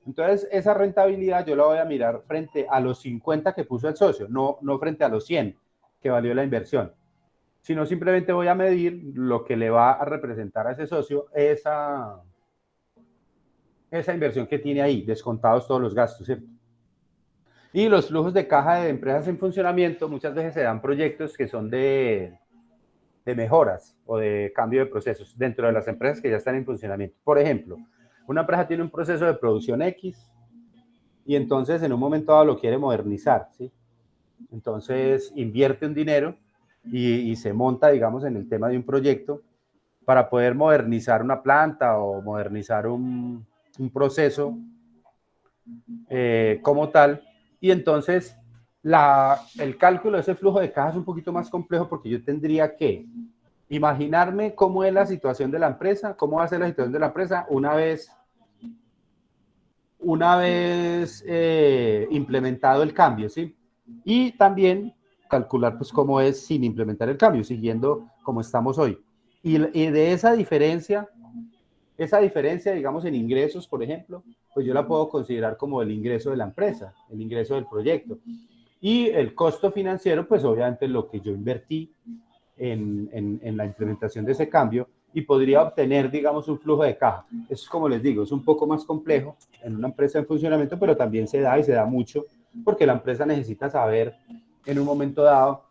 Entonces, esa rentabilidad yo la voy a mirar frente a los 50 que puso el socio, no frente a los 100 que valió la inversión, sino simplemente voy a medir lo que le va a representar a ese socio esa inversión que tiene ahí, descontados todos los gastos, ¿cierto? Y los flujos de caja de empresas en funcionamiento muchas veces se dan proyectos que son de mejoras o de cambio de procesos dentro de las empresas que ya están en funcionamiento. Por ejemplo, una empresa tiene un proceso de producción X y entonces en un momento dado lo quiere modernizar, ¿sí? Entonces invierte un dinero y se monta, digamos, en el tema de un proyecto para poder modernizar una planta o modernizar un proceso como tal. Y entonces el cálculo de ese flujo de caja es un poquito más complejo porque yo tendría que imaginarme cómo es la situación de la empresa, cómo va a ser la situación de la empresa una vez implementado el cambio, ¿sí? Y también calcular pues cómo es sin implementar el cambio, siguiendo como estamos hoy. Y de esa diferencia, digamos, en ingresos, por ejemplo, pues yo la puedo considerar como el ingreso de la empresa, el ingreso del proyecto. Y el costo financiero, pues obviamente lo que yo invertí en la implementación de ese cambio y podría obtener, digamos, un flujo de caja. Eso es, como les digo, es un poco más complejo en una empresa en funcionamiento, pero también se da y se da mucho porque la empresa necesita saber en un momento dado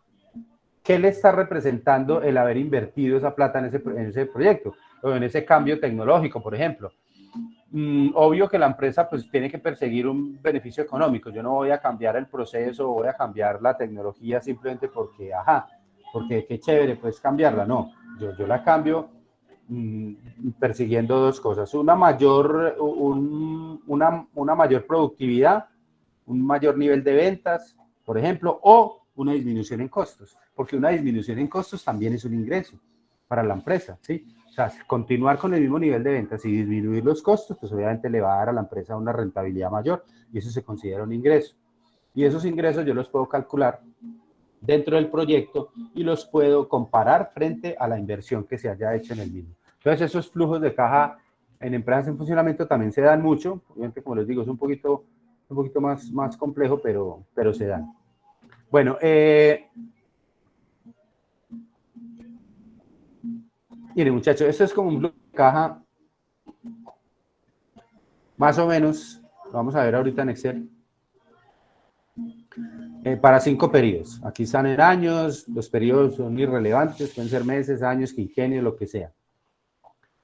qué le está representando el haber invertido esa plata en ese proyecto o en ese cambio tecnológico, por ejemplo. Obvio que la empresa pues tiene que perseguir un beneficio económico. Yo no voy a cambiar el proceso o voy a cambiar la tecnología simplemente porque, porque qué chévere, pues cambiarla. No, yo la cambio persiguiendo dos cosas. Una mayor productividad, un mayor nivel de ventas, por ejemplo, o una disminución en costos, porque una disminución en costos también es un ingreso para la empresa, ¿sí? O sea, continuar con el mismo nivel de ventas y disminuir los costos, pues obviamente le va a dar a la empresa una rentabilidad mayor y eso se considera un ingreso. Y esos ingresos yo los puedo calcular dentro del proyecto y los puedo comparar frente a la inversión que se haya hecho en el mismo. Entonces, esos flujos de caja en empresas en funcionamiento también se dan mucho. Obviamente, como les digo, es un poquito más complejo, pero se dan. Bueno, miren, muchachos, esto es como un flujo de caja, más o menos, lo vamos a ver ahorita en Excel, para 5 periodos. Aquí están en años, los periodos son irrelevantes, pueden ser meses, años, quinquenios, lo que sea.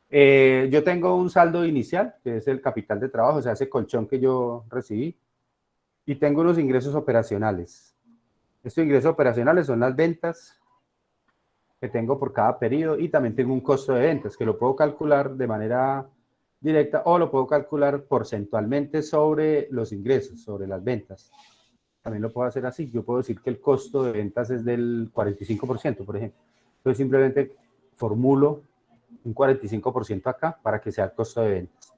Yo tengo un saldo inicial, que es el capital de trabajo, o sea, ese colchón que yo recibí, y tengo unos ingresos operacionales. Estos ingresos operacionales son las ventas que tengo por cada periodo y también tengo un costo de ventas que lo puedo calcular de manera directa o lo puedo calcular porcentualmente sobre los ingresos, sobre las ventas. También lo puedo hacer así. Yo puedo decir que el costo de ventas es del 45%, por ejemplo. Entonces simplemente formulo un 45% acá para que sea el costo de ventas.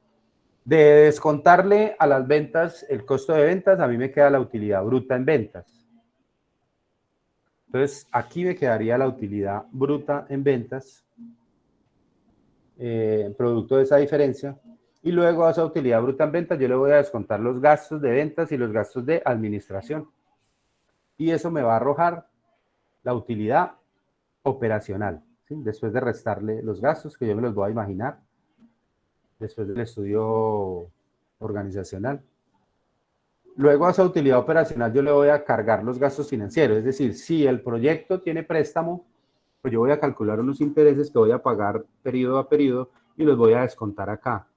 De descontarle a las ventas el costo de ventas, a mí me queda la utilidad bruta en ventas. Entonces, aquí me quedaría la utilidad bruta en ventas, producto de esa diferencia, y luego a esa utilidad bruta en ventas yo le voy a descontar los gastos de ventas y los gastos de administración. Y eso me va a arrojar la utilidad operacional, ¿sí? Después de restarle los gastos, que yo me los voy a imaginar, después del estudio organizacional. Luego a esa utilidad operacional yo le voy a cargar los gastos financieros, es decir, si el proyecto tiene préstamo, pues yo voy a calcular unos intereses que voy a pagar periodo a periodo y los voy a descontar acá.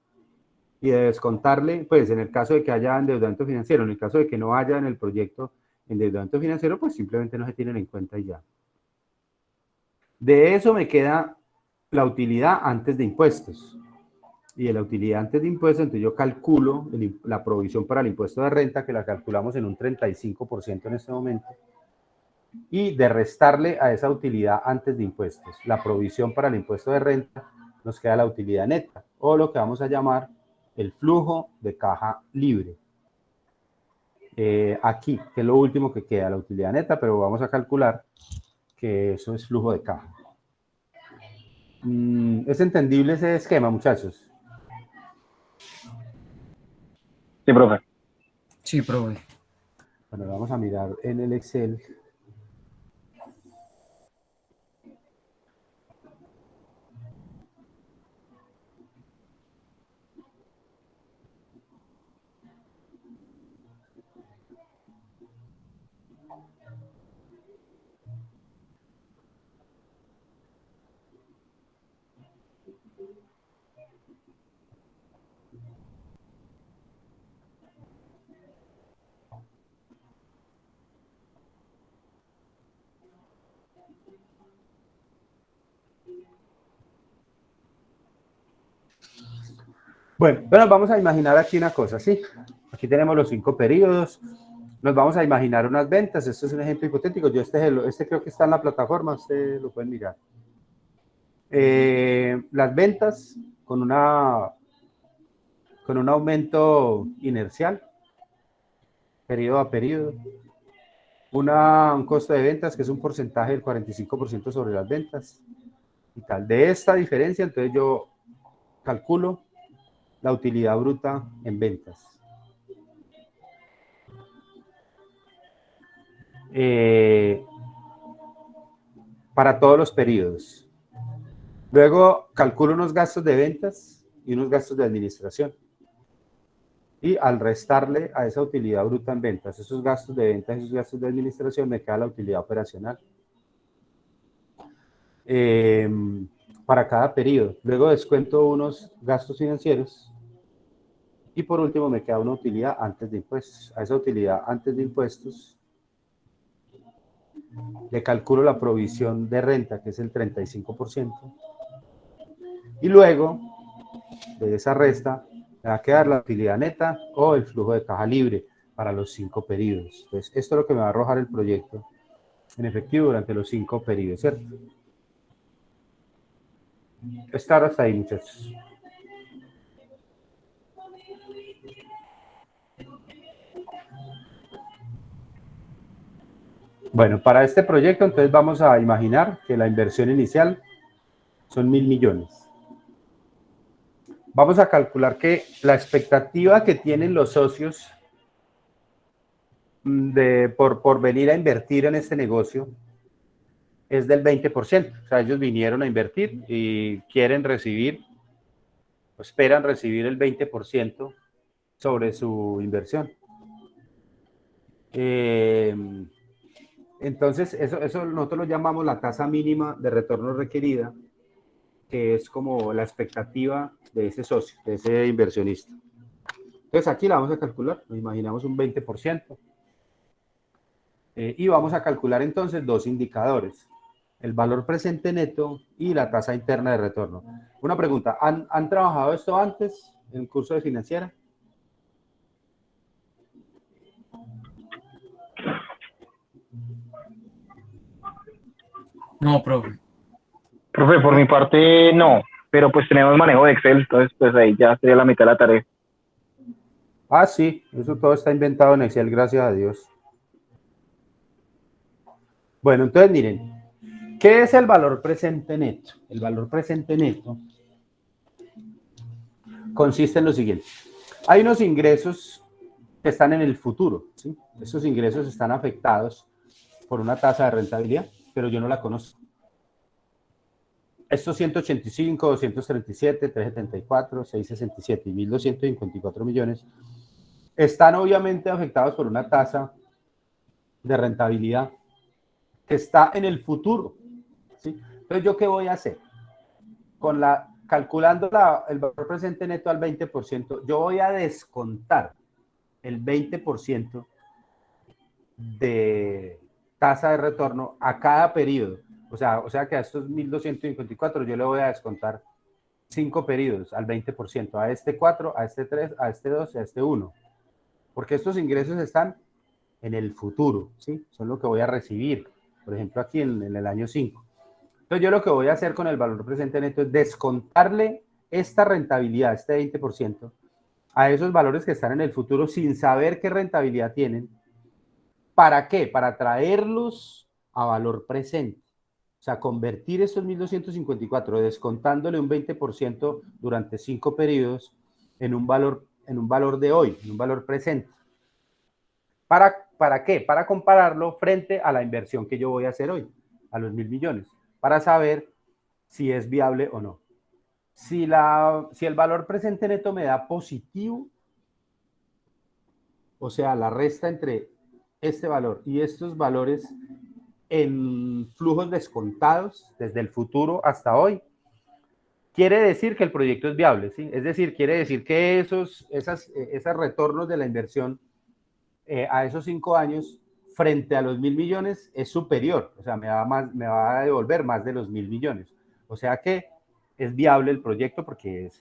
Y de descontarle, pues en el caso de que haya endeudamiento financiero, en el caso de que no haya en el proyecto endeudamiento financiero, pues simplemente no se tienen en cuenta y ya. De eso me queda la utilidad antes de impuestos. Y de la utilidad antes de impuestos, entonces yo calculo la provisión para el impuesto de renta, que la calculamos en un 35% en este momento. y de restarle a esa utilidad antes de impuestos. La provisión para el impuesto de renta nos queda la utilidad neta, o lo que vamos a llamar el flujo de caja libre. Aquí, que es lo último que queda, la utilidad neta, pero vamos a calcular que eso es flujo de caja. ¿Es entendible ese esquema, muchachos? Sí, profe. Sí, profe. Bueno, vamos a mirar en el Excel. Bueno, vamos a imaginar aquí una cosa, ¿sí? Aquí tenemos los 5 periodos. Nos vamos a imaginar unas ventas. Esto es un ejemplo hipotético. Yo este creo que está en la plataforma. Ustedes lo pueden mirar. Las ventas con un aumento inercial, periodo a periodo. Un costo de ventas que es un porcentaje del 45% sobre las ventas. Y tal. De esta diferencia, entonces yo calculo la utilidad bruta en ventas. Para todos los periodos. Luego calculo unos gastos de ventas y unos gastos de administración. Y al restarle a esa utilidad bruta en ventas, esos gastos de ventas y esos gastos de administración, me queda la utilidad operacional. Para cada periodo. Luego descuento unos gastos financieros. Y por último me queda una utilidad antes de impuestos. A esa utilidad antes de impuestos le calculo la provisión de renta, que es el 35%. Y luego de esa resta me va a quedar la utilidad neta o el flujo de caja libre para los 5 periodos. Entonces, esto es lo que me va a arrojar el proyecto en efectivo durante los 5 periodos, ¿cierto? Está hasta ahí, muchachos. Bueno, para este proyecto entonces vamos a imaginar que la inversión inicial son 1.000 millones. Vamos a calcular que la expectativa que tienen los socios por venir a invertir en este negocio es del 20%. O sea, ellos vinieron a invertir y quieren recibir, esperan recibir el 20% sobre su inversión. Entonces, eso nosotros lo llamamos la tasa mínima de retorno requerida, que es como la expectativa de ese socio, de ese inversionista. Entonces, aquí la vamos a calcular, nos imaginamos un 20%. Y vamos a calcular entonces dos indicadores, el valor presente neto y la tasa interna de retorno. Una pregunta, ¿han trabajado esto antes en el curso de financiera? No, profe. Profe, por mi parte no, pero pues tenemos manejo de Excel, entonces pues ahí ya sería la mitad de la tarea. Ah, sí, eso todo está inventado en Excel, gracias a Dios. Bueno, entonces miren, ¿qué es el valor presente neto? El valor presente neto consiste en lo siguiente. Hay unos ingresos que están en el futuro, ¿sí? Esos ingresos están afectados por una tasa de rentabilidad, pero yo no la conozco. Estos 185, 237, 374, 667 y 1.254 millones están obviamente afectados por una tasa de rentabilidad que está en el futuro, ¿sí? Entonces, ¿yo qué voy a hacer? Calculando el valor presente neto al 20%, yo voy a descontar el 20% de tasa de retorno a cada periodo. O sea que a estos 1.254 yo le voy a descontar 5 periodos al 20%, a este 4, a este 3, a este 2 y a este 1. Porque estos ingresos están en el futuro, ¿sí? Son lo que voy a recibir. por ejemplo aquí en el año 5. Entonces yo lo que voy a hacer con el valor presente neto es descontarle esta rentabilidad, este 20%, a esos valores que están en el futuro sin saber qué rentabilidad tienen. ¿Para qué? Para traerlos a valor presente. O sea, convertir esos 1.254, descontándole un 20% durante 5 periodos en un valor de hoy, en un valor presente. ¿Para qué? Para compararlo frente a la inversión que yo voy a hacer hoy, a los 1.000 millones, para saber si es viable o no. Si el valor presente neto me da positivo, o sea, la resta entre este valor y estos valores en flujos descontados desde el futuro hasta hoy, quiere decir que el proyecto es viable, ¿sí? Es decir, quiere decir que esos retornos de la inversión a esos 5 años frente a los 1.000 millones es superior, o sea, me va a devolver más de los 1.000 millones. O sea que es viable el proyecto porque es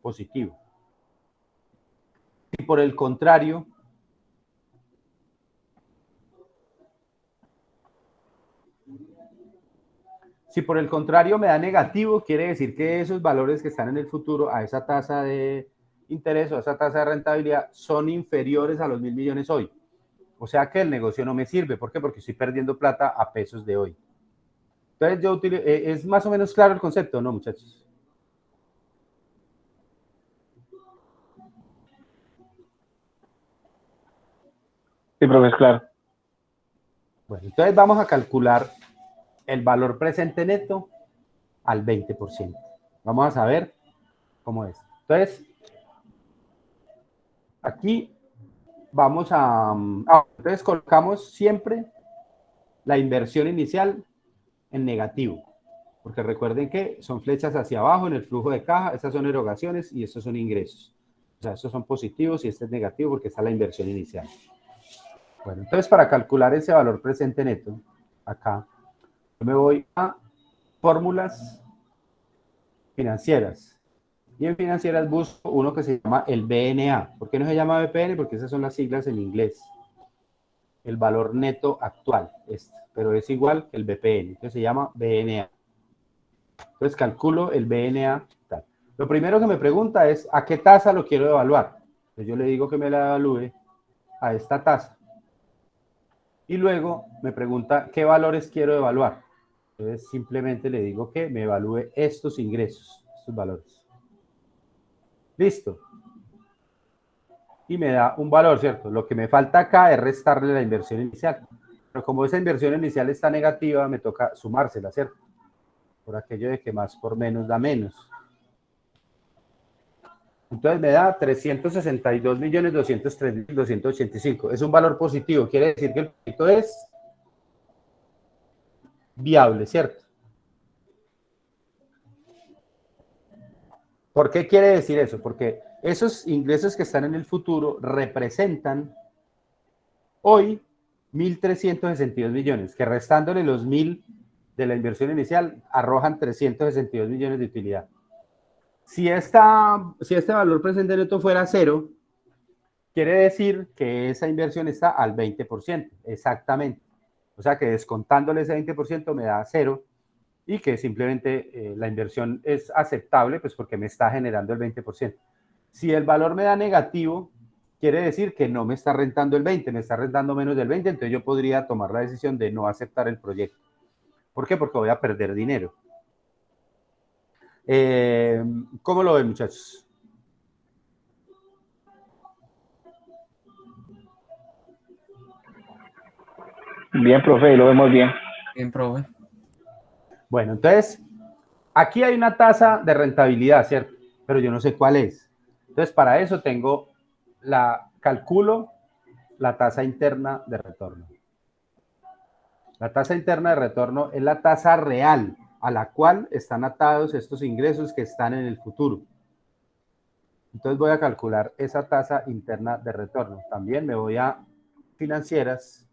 positivo. Y por el contrario, si por el contrario me da negativo, quiere decir que esos valores que están en el futuro a esa tasa de interés o a esa tasa de rentabilidad son inferiores a los 1.000 millones hoy. O sea que el negocio no me sirve. ¿Por qué? Porque estoy perdiendo plata a pesos de hoy. Entonces es más o menos claro el concepto, ¿no, muchachos? Sí, profe, es claro. Bueno, entonces vamos a calcular el valor presente neto al 20%. Vamos a saber cómo es. Entonces, aquí vamos entonces colocamos siempre la inversión inicial en negativo, porque recuerden que son flechas hacia abajo en el flujo de caja, estas son erogaciones y estos son ingresos. O sea, estos son positivos y este es negativo porque está la inversión inicial. Bueno, entonces para calcular ese valor presente neto, acá, yo me voy a fórmulas financieras. Y en financieras busco uno que se llama el BNA. ¿Por qué no se llama BPN? Porque esas son las siglas en inglés. El valor neto actual, pero es igual que el BPN. Entonces se llama BNA. Entonces calculo el BNA. Tal. Lo primero que me pregunta es, ¿a qué tasa lo quiero evaluar? Entonces yo le digo que me la evalúe a esta tasa. Y luego me pregunta, ¿qué valores quiero evaluar? Entonces simplemente le digo que me evalúe estos ingresos, estos valores. Listo. Y me da un valor, ¿cierto? Lo que me falta acá es restarle la inversión inicial. Pero como esa inversión inicial está negativa, me toca sumársela, ¿cierto? Por aquello de que más por menos da menos. Entonces me da 362.203.285. Es un valor positivo. Quiere decir que el proyecto es viable, ¿cierto? ¿Por qué quiere decir eso? Porque esos ingresos que están en el futuro representan hoy 1.362 millones, que restándole los 1.000 de la inversión inicial, arrojan 362 millones de utilidad. Si este valor presente neto fuera cero, quiere decir que esa inversión está al 20%, exactamente. O sea que descontándole ese 20% me da cero y que simplemente la inversión es aceptable, pues porque me está generando el 20%. Si el valor me da negativo, quiere decir que no me está rentando el 20, me está rentando menos del 20, entonces yo podría tomar la decisión de no aceptar el proyecto. ¿Por qué? Porque voy a perder dinero. ¿Cómo lo ven, muchachos? Bien, profe, lo vemos bien. Bien, profe. Bueno, entonces, aquí hay una tasa de rentabilidad, ¿cierto? Pero yo no sé cuál es. Entonces, para eso calculo la tasa interna de retorno. La tasa interna de retorno es la tasa real a la cual están atados estos ingresos que están en el futuro. Entonces voy a calcular esa tasa interna de retorno. También me voy a financieras,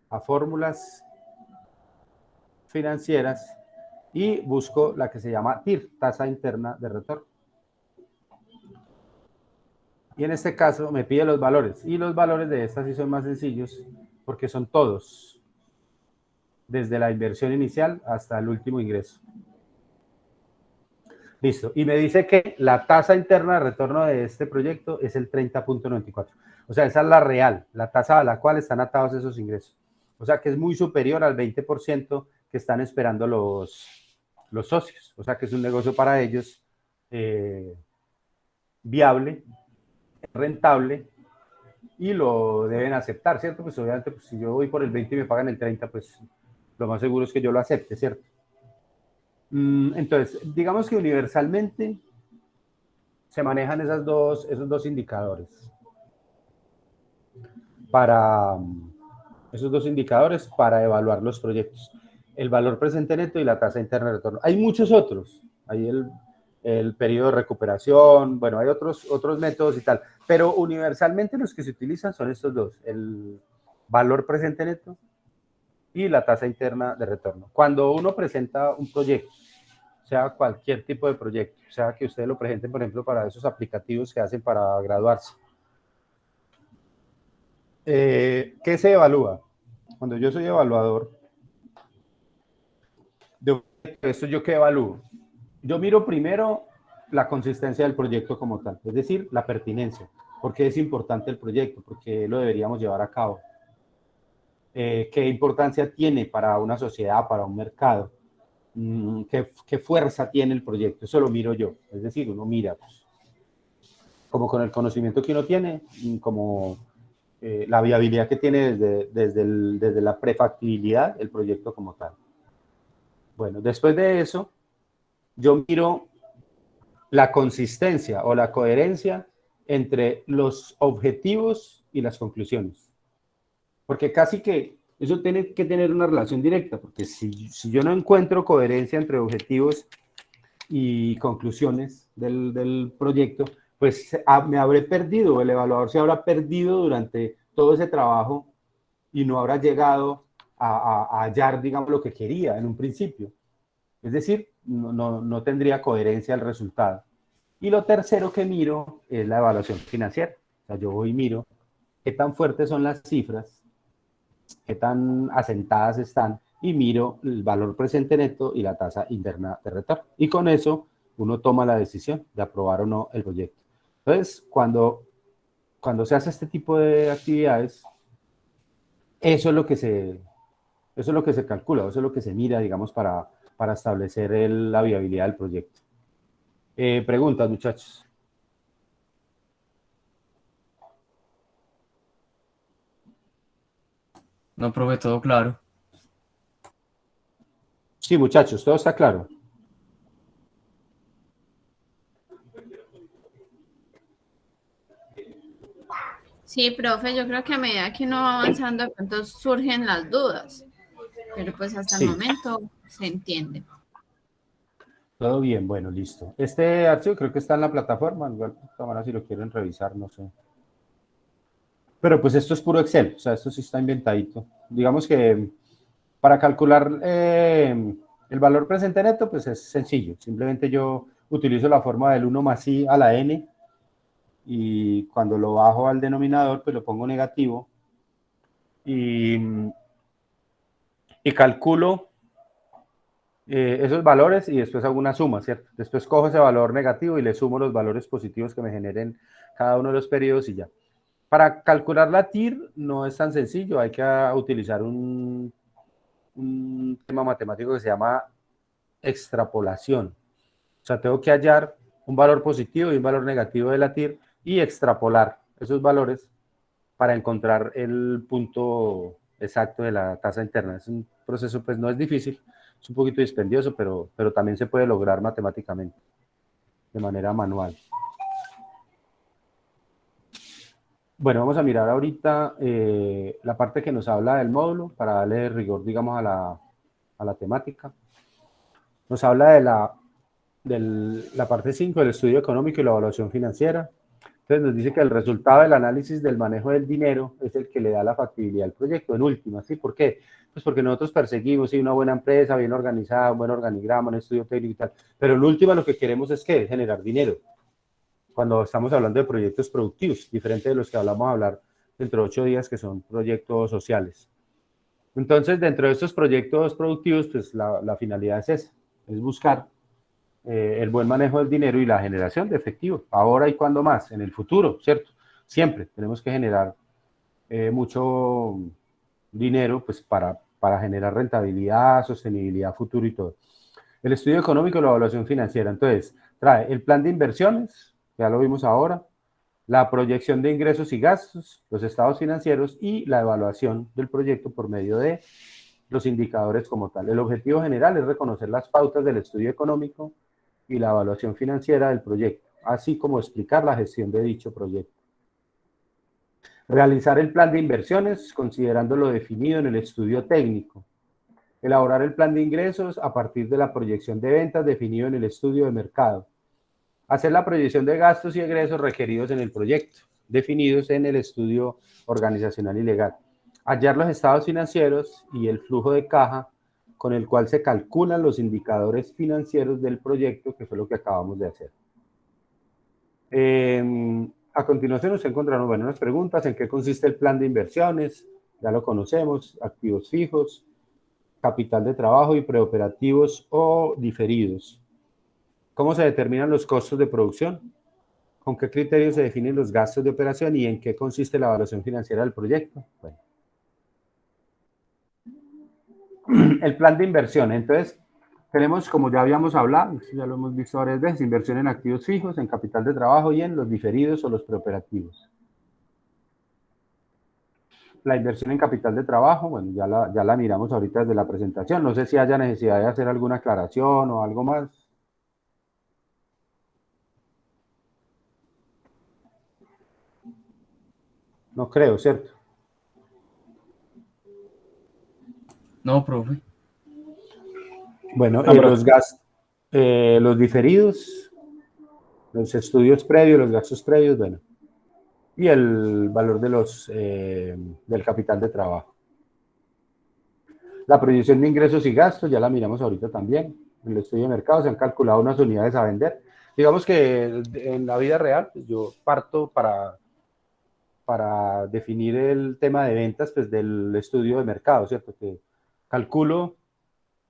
a fórmulas financieras y busco la que se llama TIR, tasa interna de retorno. Y en este caso me pide los valores. Y los valores de estas sí son más sencillos porque son todos. desde la inversión inicial hasta el último ingreso. Listo. Y me dice que la tasa interna de retorno de este proyecto es el 30.94. O sea, esa es la real, la tasa a la cual están atados esos ingresos. O sea, que es muy superior al 20% que están esperando los socios. O sea, que es un negocio para ellos viable, rentable, y lo deben aceptar, ¿cierto? Pues obviamente, pues, si yo voy por el 20 y me pagan el 30, pues lo más seguro es que yo lo acepte, ¿cierto? Entonces, digamos que universalmente se manejan esos dos indicadores para evaluar los proyectos. El valor presente neto y la tasa interna de retorno. Hay muchos otros. Hay el periodo de recuperación, bueno, hay otros métodos y tal, pero universalmente los que se utilizan son estos dos, el valor presente neto y la tasa interna de retorno. Cuando uno presenta un proyecto, sea cualquier tipo de proyecto, sea que ustedes lo presenten, por ejemplo, para esos aplicativos que hacen para graduarse, ¿qué se evalúa? Cuando yo soy evaluador de esto, ¿yo qué evalúo? Yo miro primero la consistencia del proyecto como tal, es decir, la pertinencia. ¿Por qué es importante el proyecto? ¿Por qué lo deberíamos llevar a cabo? ¿Qué importancia tiene para una sociedad, para un mercado? ¿Qué fuerza tiene el proyecto? Eso lo miro yo. Es decir, uno mira, pues, como con el conocimiento que uno tiene, como la viabilidad que tiene desde la prefactibilidad, el proyecto como tal. Bueno, después de eso, yo miro la consistencia o la coherencia entre los objetivos y las conclusiones. Porque casi que eso tiene que tener una relación directa, porque si yo no encuentro coherencia entre objetivos y conclusiones del proyecto, pues me habré perdido, el evaluador se habrá perdido durante todo ese trabajo y no habrá llegado a hallar, digamos, lo que quería en un principio. Es decir, no tendría coherencia el resultado. Y lo tercero que miro es la evaluación financiera. O sea, yo voy y miro qué tan fuertes son las cifras, qué tan asentadas están, y miro el valor presente neto y la tasa interna de retorno. Y con eso uno toma la decisión de aprobar o no el proyecto. Entonces, cuando se hace este tipo de actividades, eso es lo que se calcula, eso es lo que se mira, digamos, para establecer la viabilidad del proyecto. Preguntas, muchachos. No, profe, todo claro. Sí, muchachos, todo está claro. Sí, profe, yo creo que a medida que uno va avanzando, de pronto surgen las dudas, pero pues hasta el momento se entiende. Todo bien, bueno, listo. Este archivo creo que está en la plataforma, igual, ahora si lo quieren revisar, no sé. Pero pues esto es puro Excel, o sea, esto sí está inventadito. Digamos que para calcular el valor presente neto, pues es sencillo. Simplemente yo utilizo la forma del 1 más i a la n, y cuando lo bajo al denominador, pues lo pongo negativo y calculo esos valores y después hago una suma, ¿cierto? Después cojo ese valor negativo y le sumo los valores positivos que me generen cada uno de los periodos y ya. Para calcular la TIR no es tan sencillo, hay que utilizar un tema matemático que se llama extrapolación. O sea, tengo que hallar un valor positivo y un valor negativo de la TIR y extrapolar esos valores para encontrar el punto exacto de la tasa interna. Es un proceso, pues no es difícil, es un poquito dispendioso, pero también se puede lograr matemáticamente, de manera manual. Bueno, vamos a mirar ahorita la parte que nos habla del módulo, para darle rigor, digamos, a la temática. Nos habla de la parte 5, del estudio económico y la evaluación financiera. Entonces nos dice que el resultado del análisis del manejo del dinero es el que le da la factibilidad al proyecto, en última, ¿sí? ¿Por qué? Pues porque nosotros perseguimos, sí, una buena empresa, bien organizada, un buen organigrama, un estudio técnico y tal, pero en última lo que queremos es ¿qué? Generar dinero. Cuando estamos hablando de proyectos productivos, diferente de los que hablamos a hablar dentro de 8 días, que son proyectos sociales. Entonces, dentro de estos proyectos productivos, pues la finalidad es esa, es buscar el buen manejo del dinero y la generación de efectivo, ahora y cuando más, en el futuro, ¿cierto? Siempre tenemos que generar mucho dinero pues para generar rentabilidad, sostenibilidad futuro y todo. El estudio económico y la evaluación financiera, entonces, trae el plan de inversiones, ya lo vimos ahora, la proyección de ingresos y gastos, los estados financieros y la evaluación del proyecto por medio de los indicadores como tal. El objetivo general es reconocer las pautas del estudio económico y la evaluación financiera del proyecto, así como explicar la gestión de dicho proyecto. Realizar el plan de inversiones considerando lo definido en el estudio técnico. Elaborar el plan de ingresos a partir de la proyección de ventas definido en el estudio de mercado. Hacer la proyección de gastos y egresos requeridos en el proyecto, definidos en el estudio organizacional y legal. Hallar los estados financieros y el flujo de caja con el cual se calculan los indicadores financieros del proyecto, que fue lo que acabamos de hacer. A continuación nos encontramos unas preguntas. ¿En qué consiste el plan de inversiones? Ya lo conocemos. Activos fijos, capital de trabajo y preoperativos o diferidos. ¿Cómo se determinan los costos de producción? ¿Con qué criterios se definen los gastos de operación y en qué consiste la evaluación financiera del proyecto? Bueno. El plan de inversión. Entonces, tenemos, como ya habíamos hablado, ya lo hemos visto varias veces, inversión en activos fijos, en capital de trabajo y en los diferidos o los preoperativos. La inversión en capital de trabajo, bueno, ya la miramos ahorita desde la presentación. No sé si haya necesidad de hacer alguna aclaración o algo más. No creo, ¿cierto? No, profe. Bueno, los diferidos, los estudios previos, los gastos previos, bueno, y el valor del capital de trabajo. La proyección de ingresos y gastos, ya la miramos ahorita también. En el estudio de mercado se han calculado unas unidades a vender. Digamos que en la vida real, pues yo parto para definir el tema de ventas, pues del estudio de mercado, ¿cierto? Que calculo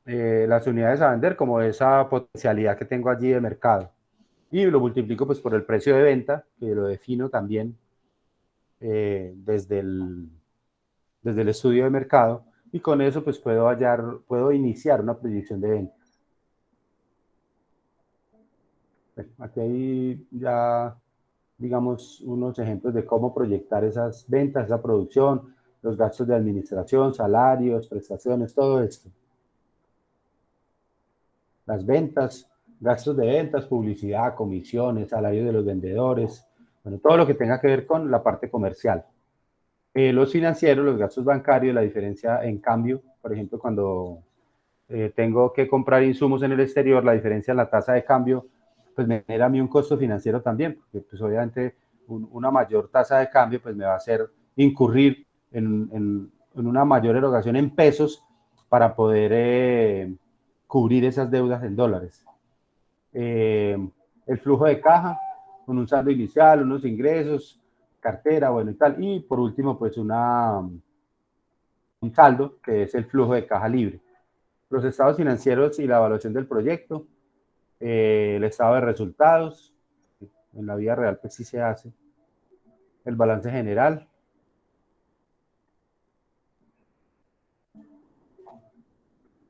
las unidades a vender como esa potencialidad que tengo allí de mercado. Y lo multiplico pues por el precio de venta, que lo defino también desde el estudio de mercado, y con eso pues puedo iniciar una proyección de venta. Bueno, aquí hay ya, digamos, unos ejemplos de cómo proyectar esas ventas, esa producción, los gastos de administración, salarios, prestaciones, todo esto. Las ventas, gastos de ventas, publicidad, comisiones, salarios de los vendedores, bueno, todo lo que tenga que ver con la parte comercial. Los financieros, los gastos bancarios, la diferencia en cambio, por ejemplo, cuando tengo que comprar insumos en el exterior, la diferencia en la tasa de cambio, pues me genera a mí un costo financiero también, porque pues obviamente una mayor tasa de cambio pues me va a hacer incurrir en una mayor erogación en pesos para poder cubrir esas deudas en dólares. El flujo de caja, con un saldo inicial, unos ingresos, cartera, bueno y tal. Y por último, pues un saldo, que es el flujo de caja libre. Los estados financieros y la evaluación del proyecto, el estado de resultados, en la vida real pues sí se hace, el balance general,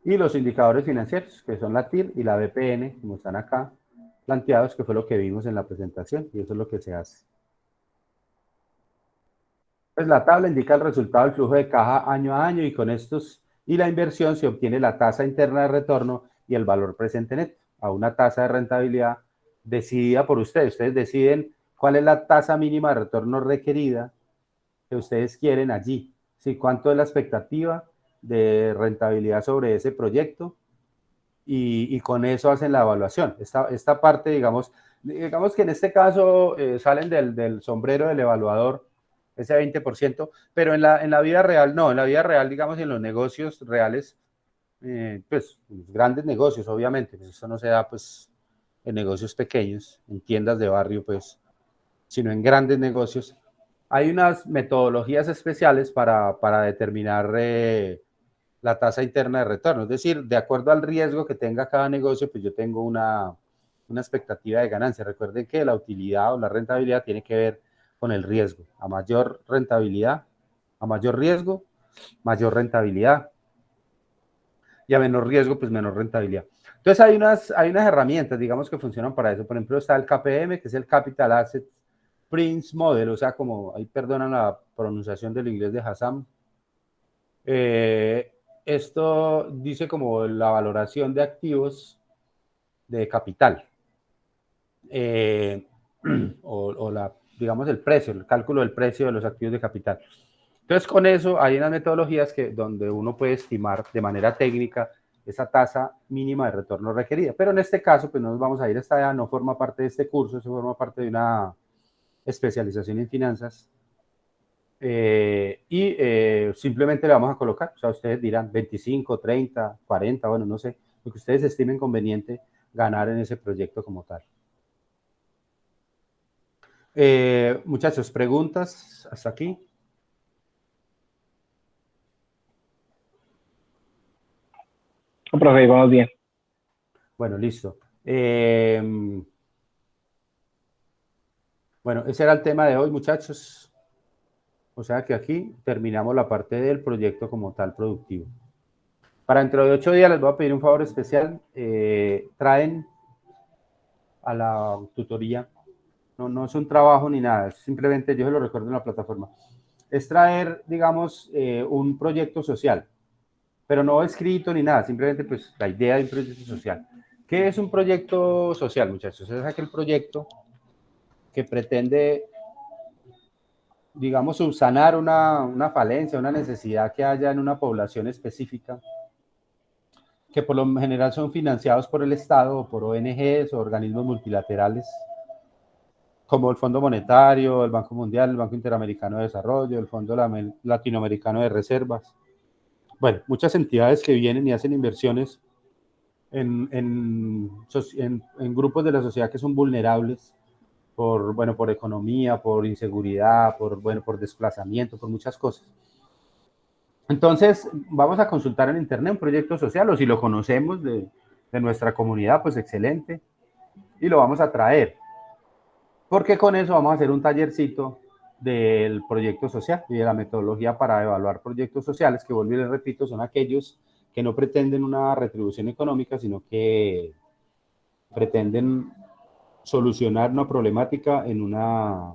y los indicadores financieros, que son la TIR y la BPN, como están acá planteados, que fue lo que vimos en la presentación, y eso es lo que se hace. Pues la tabla indica el resultado del flujo de caja año a año, y con estos y la inversión se obtiene la tasa interna de retorno y el valor presente neto, a una tasa de rentabilidad decidida por ustedes. Ustedes deciden cuál es la tasa mínima de retorno requerida que ustedes quieren allí. ¿Sí? ¿Cuánto es la expectativa de rentabilidad sobre ese proyecto? Y con eso hacen la evaluación. Esta parte, digamos que en este caso salen del sombrero del evaluador, ese 20%, pero en la vida real no. En la vida real, digamos, en los negocios reales, pues los grandes negocios, obviamente, pues eso no se da pues en negocios pequeños, en tiendas de barrio, pues, sino en grandes negocios. Hay unas metodologías especiales para determinar la tasa interna de retorno. Es decir, de acuerdo al riesgo que tenga cada negocio, pues yo tengo una expectativa de ganancia. Recuerden que la utilidad o la rentabilidad tiene que ver con el riesgo. A mayor rentabilidad, a mayor riesgo, mayor rentabilidad. Y a menor riesgo, pues menor rentabilidad. Entonces hay unas herramientas, digamos, que funcionan para eso. Por ejemplo, está el KPM, que es el Capital Asset Prince Model, o sea, como, ahí perdonan la pronunciación del inglés de Hassam. Esto dice como la valoración de activos de capital. O digamos, el precio, el cálculo del precio de los activos de capital. Entonces, con eso hay unas metodologías donde uno puede estimar de manera técnica esa tasa mínima de retorno requerida. Pero en este caso, pues no nos vamos a ir hasta allá, no forma parte de este curso, eso forma parte de una especialización en finanzas. Simplemente le vamos a colocar, o sea, ustedes dirán 25, 30, 40, bueno, no sé, lo que ustedes estimen conveniente ganar en ese proyecto como tal. Muchachos, ¿preguntas hasta aquí? No, profe, vamos bien. Bueno, listo. Bueno, ese era el tema de hoy, muchachos. O sea que aquí terminamos la parte del proyecto como tal productivo. Para dentro de 8 días les voy a pedir un favor especial. Traen a la tutoría. No es un trabajo ni nada, simplemente yo se lo recuerdo en la plataforma. Es traer, digamos, un proyecto social, pero no escrito ni nada, simplemente pues la idea de un proyecto social. ¿Qué es un proyecto social, muchachos? Es aquel proyecto que pretende, digamos, subsanar una falencia, una necesidad que haya en una población específica, que por lo general son financiados por el Estado o por ONGs o organismos multilaterales, como el Fondo Monetario, el Banco Mundial, el Banco Interamericano de Desarrollo, el Fondo Latinoamericano de Reservas. Bueno, muchas entidades que vienen y hacen inversiones en grupos de la sociedad que son vulnerables por economía, por inseguridad, por desplazamiento, por muchas cosas. Entonces, vamos a consultar en internet un proyecto social, o si lo conocemos de nuestra comunidad, pues excelente, y lo vamos a traer. Porque con eso vamos a hacer un tallercito del proyecto social y de la metodología para evaluar proyectos sociales, que vuelvo y les repito, son aquellos que no pretenden una retribución económica, sino que pretenden solucionar una problemática en una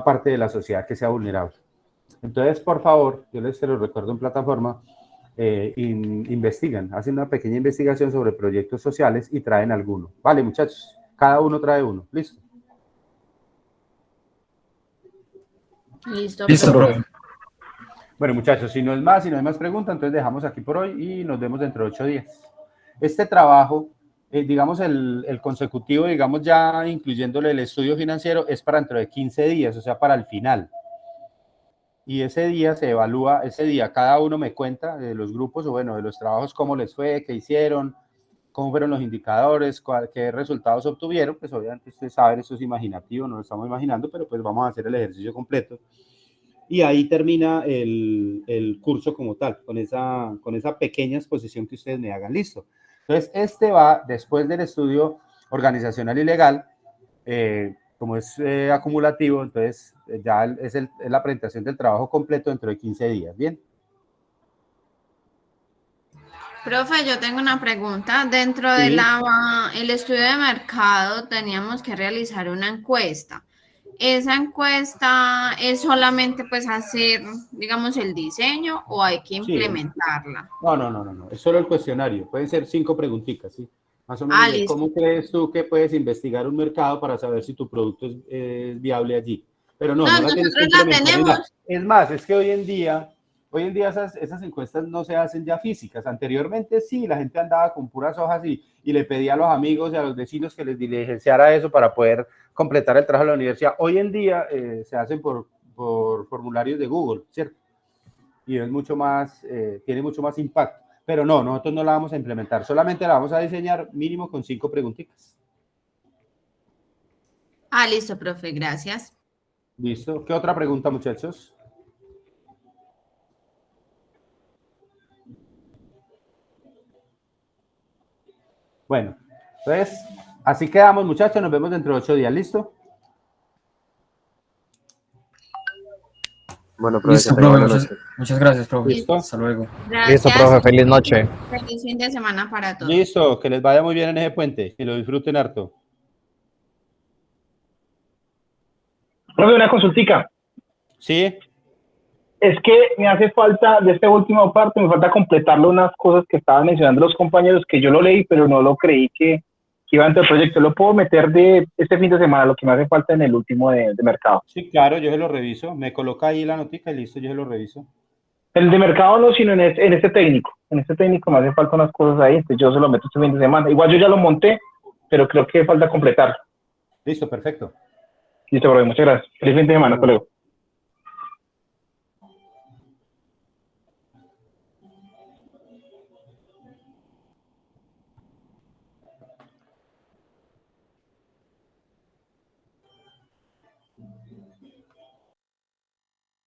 parte de la sociedad que sea vulnerable. Entonces, por favor, yo les lo recuerdo en plataforma, investigan, hacen una pequeña investigación sobre proyectos sociales y traen alguno. Vale, muchachos, cada uno trae uno. ¿Listo? Listo, Listo, profe. profe. Bueno, muchachos, si no es más, si no hay más preguntas, entonces dejamos aquí por hoy y nos vemos dentro de 8 días. Este trabajo, digamos, el consecutivo, digamos, ya incluyéndole el estudio financiero, es para dentro de 15 días, o sea, para el final. Y ese día se evalúa, ese día cada uno me cuenta de los grupos o bueno, de los trabajos, cómo les fue, qué hicieron, cómo fueron los indicadores, qué resultados obtuvieron. Pues obviamente usted sabe, eso es imaginativo, no lo estamos imaginando, pero pues vamos a hacer el ejercicio completo. Y ahí termina el curso como tal, con esa pequeña exposición que ustedes me hagan. Listo. Entonces, este va después del estudio organizacional y legal, como es acumulativo, entonces ya es la presentación del trabajo completo dentro de 15 días. Bien. Profe, yo tengo una pregunta. Dentro de Sí. el estudio de mercado teníamos que realizar una encuesta. ¿Esa encuesta es solamente pues hacer, digamos, el diseño o hay que Sí. implementarla? No. Es solo el cuestionario. Pueden ser 5 preguntitas, ¿sí? Más o menos de Listo. cómo crees tú que puedes investigar un mercado para saber si tu producto es viable allí. Pero no la tienes que Nosotros la implementar ni nada. tenemos. Es más, es que hoy en día esas encuestas no se hacen ya físicas. Anteriormente sí, la gente andaba con puras hojas y le pedía a los amigos y a los vecinos que les diligenciara eso para poder completar el trabajo de la universidad. Hoy en día se hacen por formularios de Google, ¿cierto? Y es mucho más, tiene mucho más impacto. Pero no, nosotros no la vamos a implementar, solamente la vamos a diseñar mínimo con 5 preguntitas. Listo, profe, gracias. ¿Listo? ¿Qué otra pregunta, muchachos? Bueno, entonces, así quedamos, muchachos. Nos vemos dentro de 8 días. ¿Listo? Bueno, profe, Listo, que tenga profe. buena Muchas, noche. muchas gracias, profe. Listo. Hasta luego. Listo, profe, feliz noche. Feliz fin de semana para todos. Listo, que les vaya muy bien en ese puente, que lo disfruten harto. Profe, una consultica. Sí, Es que me hace falta, de esta última parte, me falta completarlo unas cosas que estaban mencionando los compañeros, que yo lo leí, pero no lo creí que iba dentro del proyecto. Lo puedo meter de este fin de semana, lo que me hace falta en el último de mercado. sí, claro, yo se lo reviso. Me coloca ahí la notica y listo, yo se lo reviso. El de mercado no, sino en este técnico. En este técnico me hace falta unas cosas ahí, entonces yo se lo meto este fin de semana. Igual yo ya lo monté, pero creo que falta completarlo. Listo, perfecto. Listo, profe, muchas gracias. Feliz fin de semana, hasta luego.